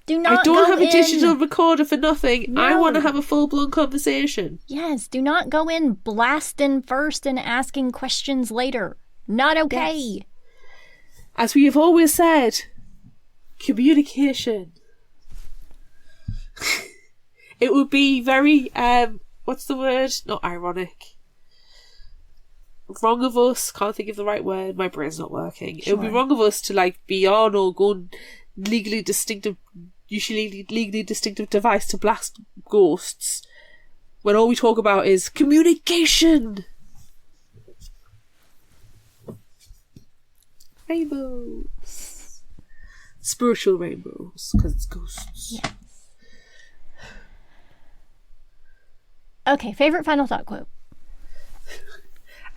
Do not I don't have go a digital recorder for nothing. No. I want to have a full-blown conversation. Yes, do not go in blasting first and asking questions later. Not okay. Yes. As we have always said, communication. It would be very, what's the word? Not ironic. Wrong of us. Can't think of the right word. My brain's not working. Sure. It would be wrong of us to be on or go legally distinctive device to blast ghosts when all we talk about is communication. Rainbows. Spiritual rainbows, because it's ghosts. Yes. Okay, favorite final thought quote.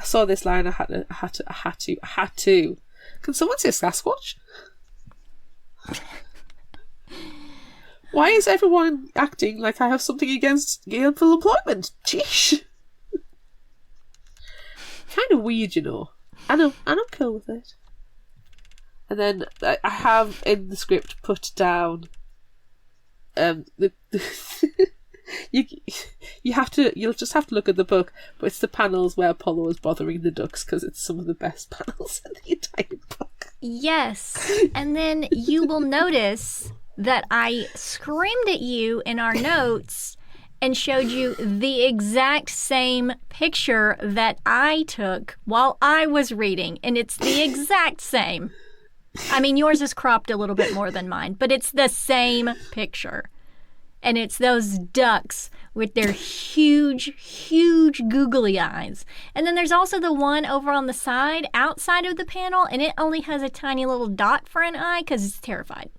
I saw this line. I had to. Can someone say Sasquatch? Why is everyone acting like I have something against gainful employment? Jeez. Kind of weird, And I'm cool with it. And then I have in the script put down you'll just have to look at the book, but it's the panels where Apollo is bothering the ducks because it's some of the best panels in the entire book. Yes, and then you will notice that I screamed at you in our notes and showed you the exact same picture that I took while I was reading, and it's the exact same. I mean, yours is cropped a little bit more than mine, but it's the same picture. And it's those ducks with their huge, huge googly eyes. And then there's also the one over on the side, outside of the panel, and it only has a tiny little dot for an eye because it's terrified.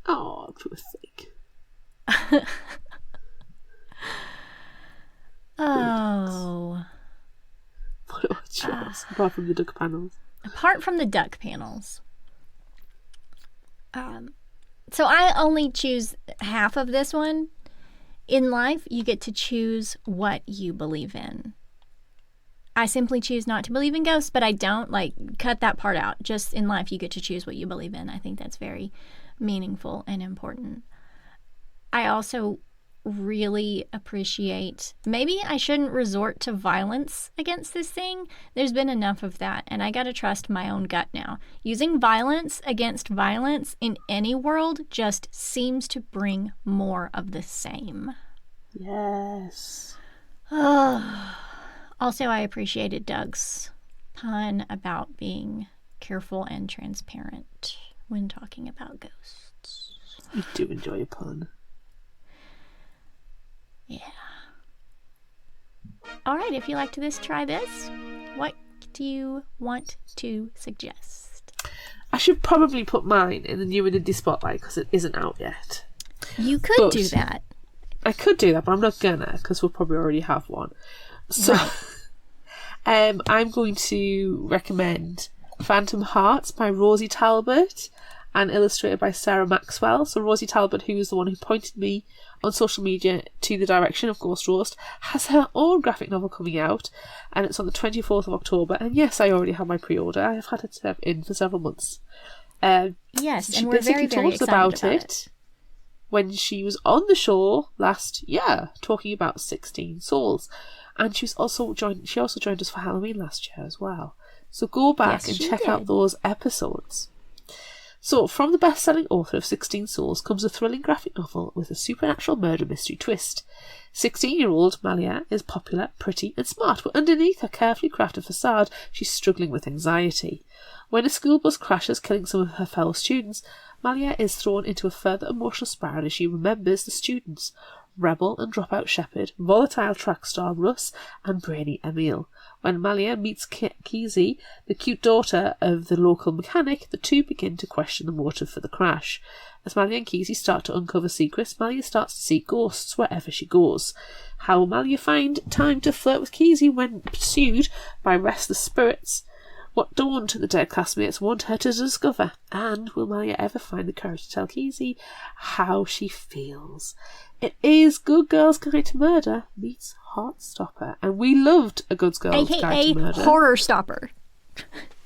Oh, poor thing. Oh. What's yours, apart from the duck panels? Apart from the duck panels. So I only choose half of this one. In life, you get to choose what you believe in. I simply choose not to believe in ghosts, but I don't, cut that part out. Just in life, you get to choose what you believe in. I think that's very meaningful and important. I also really appreciate, maybe I shouldn't resort to violence against this thing. There's been enough of that, and I gotta trust my own gut now. Using violence against violence in any world just seems to bring more of the same. Yes. Also, I appreciated Doug's pun about being careful and transparent when talking about ghosts. You do enjoy a pun. Yeah. All right, if you liked this, try this. What do you want to suggest? I should probably put mine in the new and indie spotlight because it isn't out yet. You could do that. I could do that, but I'm not gonna because we'll probably already have one. So, right. I'm going to recommend Phantom Hearts by Rosie Talbot and illustrated by Sarah Maxwell. So Rosie Talbot, who is the one who pointed me on social media to the direction of Ghost Roast, has her own graphic novel coming out, and it's on the 24th of October. And yes, I already have my pre-order. I have had it in for several months. Yes, and we're very, very excited about it. When she was on the show last year, talking about 16 Souls. And she also joined us for Halloween last year as well. So go back and check out those episodes. So, from the best-selling author of 16 Souls comes a thrilling graphic novel with a supernatural murder mystery twist. 16-year-old Malia is popular, pretty and smart, but underneath her carefully crafted facade, she's struggling with anxiety. When a school bus crashes, killing some of her fellow students, Malia is thrown into a further emotional spiral as she remembers the students. Rebel and dropout shepherd, volatile track star Russ, and brainy Emil. When Malia meets Keezy, the cute daughter of the local mechanic, the two begin to question the motive for the crash. As Malia and Keezy start to uncover secrets, Malia starts to see ghosts wherever she goes. How will Malia find time to flirt with Keezy when pursued by restless spirits? What don't the dead classmates want her to discover? And will Malia ever find the courage to tell Keezy how she feels? It is Good Girls Guide to Murder meets Heartstopper. And we loved A Good Girls Guide to Murder. Horror Stopper.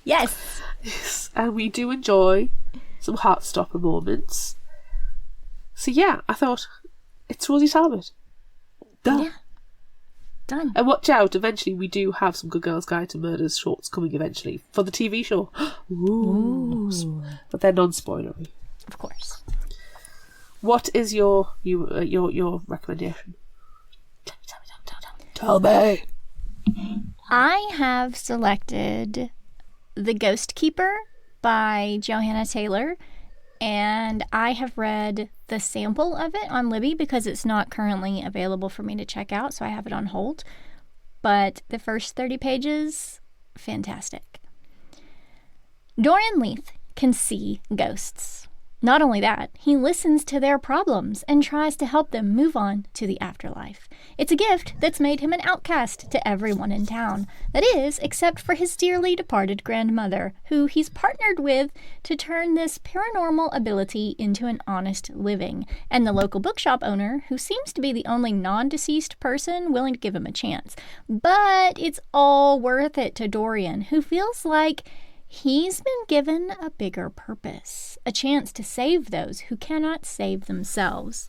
Yes. Yes. And we do enjoy some Heartstopper moments. So yeah, I thought, it's Rosie Talbot. Done. Yeah. Done. And watch out, eventually we do have some Good Girls Guide to Murder's shorts coming eventually for the TV show. Ooh. But they're non-spoilery. Of course. What is your recommendation? Tell me. I have selected The Ghost Keeper by Johanna Taylor, and I have read the sample of it on Libby because it's not currently available for me to check out, so I have it on hold. But the first 30 pages, fantastic. Dorian Leith can see ghosts. Not only that, he listens to their problems and tries to help them move on to the afterlife. It's a gift that's made him an outcast to everyone in town. That is, except for his dearly departed grandmother, who he's partnered with to turn this paranormal ability into an honest living, and the local bookshop owner, who seems to be the only non-deceased person willing to give him a chance. But it's all worth it to Dorian, who feels like he's been given a bigger purpose, a chance to save those who cannot save themselves.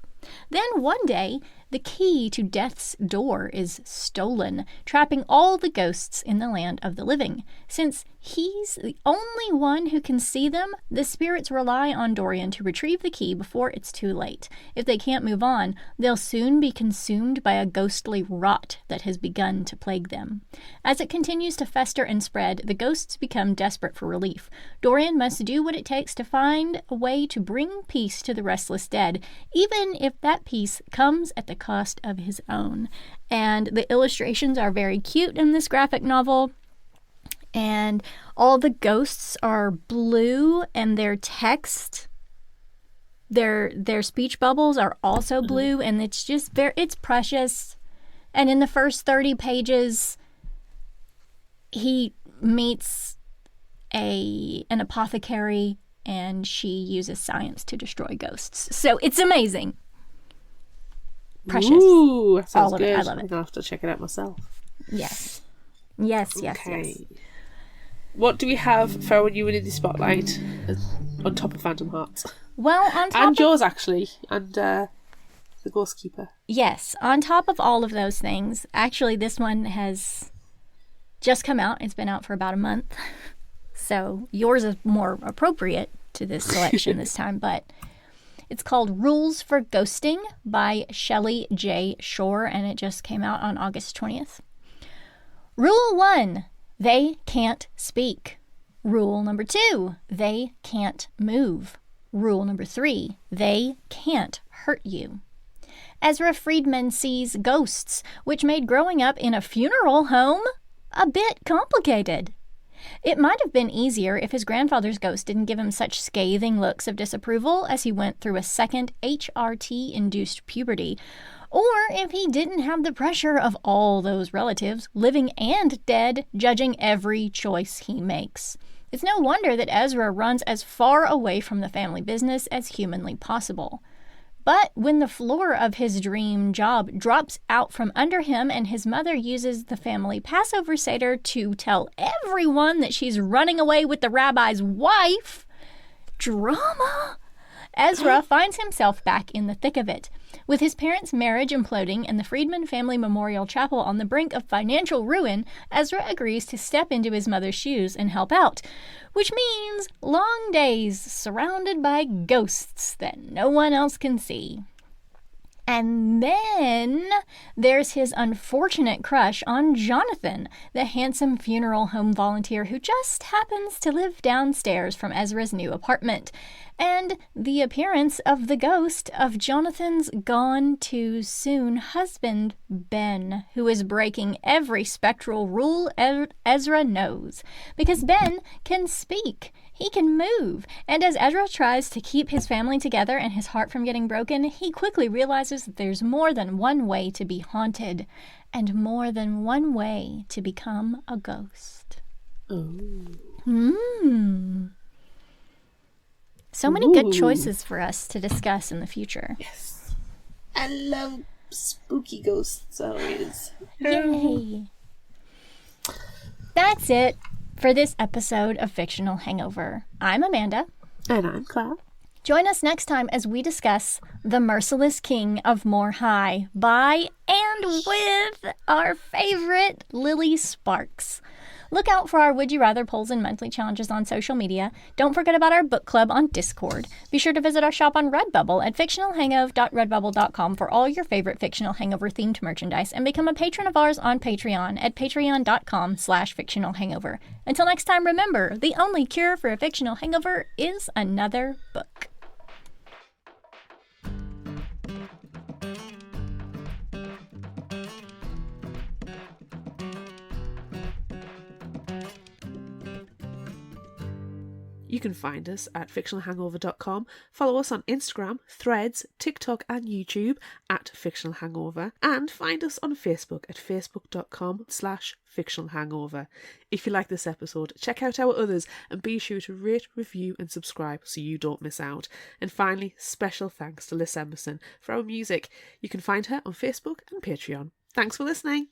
Then one day, the key to death's door is stolen, trapping all the ghosts in the land of the living. Since he's the only one who can see them, the spirits rely on Dorian to retrieve the key before it's too late. If they can't move on, they'll soon be consumed by a ghostly rot that has begun to plague them. As it continues to fester and spread, the ghosts become desperate for relief. Dorian must do what it takes to find a way to bring peace to the restless dead, even if that peace comes at the cost of his own. And the illustrations are very cute in this graphic novel. And all the ghosts are blue, and their text, their speech bubbles are also blue, and it's just it's precious. And in the first 30 pages, he meets an apothecary, and she uses science to destroy ghosts. So it's amazing. Precious. Ooh, that sounds all of good. it. I love it. I'm gonna have to check it out myself. Yes. Yes. Okay. What do we have for our new and indie spotlight on top of Phantom Hearts? Well, on top and yours actually, and The Ghost Keeper. Yes, on top of all of those things, actually this one has just come out. It's been out for about a month. So yours is more appropriate to this selection this time, but It's called Rules for Ghosting by Shelley J. Shore, and it just came out on August 20th. Rule 1, they can't speak. Rule number 2, they can't move. Rule number 3, they can't hurt you. Ezra Friedman sees ghosts, which made growing up in a funeral home a bit complicated. It might have been easier if his grandfather's ghost didn't give him such scathing looks of disapproval as he went through a second HRT-induced puberty, or if he didn't have the pressure of all those relatives, living and dead, judging every choice he makes. It's no wonder that Ezra runs as far away from the family business as humanly possible. But when the floor of his dream job drops out from under him and his mother uses the family Passover Seder to tell everyone that she's running away with the rabbi's wife, drama! Ezra finds himself back in the thick of it. With his parents' marriage imploding and the Friedman Family Memorial Chapel on the brink of financial ruin, Ezra agrees to step into his mother's shoes and help out, which means long days surrounded by ghosts that no one else can see. And then there's his unfortunate crush on Jonathan, the handsome funeral home volunteer who just happens to live downstairs from Ezra's new apartment, and the appearance of the ghost of Jonathan's gone-too-soon husband, Ben, who is breaking every spectral rule Ezra knows, because Ben can speak. He can move, and as Ezra tries to keep his family together and his heart from getting broken, he quickly realizes that there's more than one way to be haunted, and more than one way to become a ghost. So many good choices for us to discuss in the future. Yes. I love spooky ghosts always. Yay! That's it for this episode of Fictional Hangover. I'm Amanda. And I'm Claire. Join us next time as we discuss The Merciless King of Moor High by and with our favorite Lily Sparks. Look out for our Would You Rather polls and monthly challenges on social media. Don't forget about our book club on Discord. Be sure to visit our shop on Redbubble at fictionalhangover.redbubble.com for all your favorite Fictional Hangover themed merchandise, and become a patron of ours on Patreon at patreon.com/fictionalhangover. Until next time, remember, the only cure for a fictional hangover is another book. You can find us at fictionalhangover.com. Follow us on Instagram, Threads, TikTok and YouTube at Fictional Hangover. And find us on Facebook at facebook.com/fictionalhangover. If you like this episode, check out our others and be sure to rate, review and subscribe so you don't miss out. And finally, special thanks to Liz Emerson for our music. You can find her on Facebook and Patreon. Thanks for listening.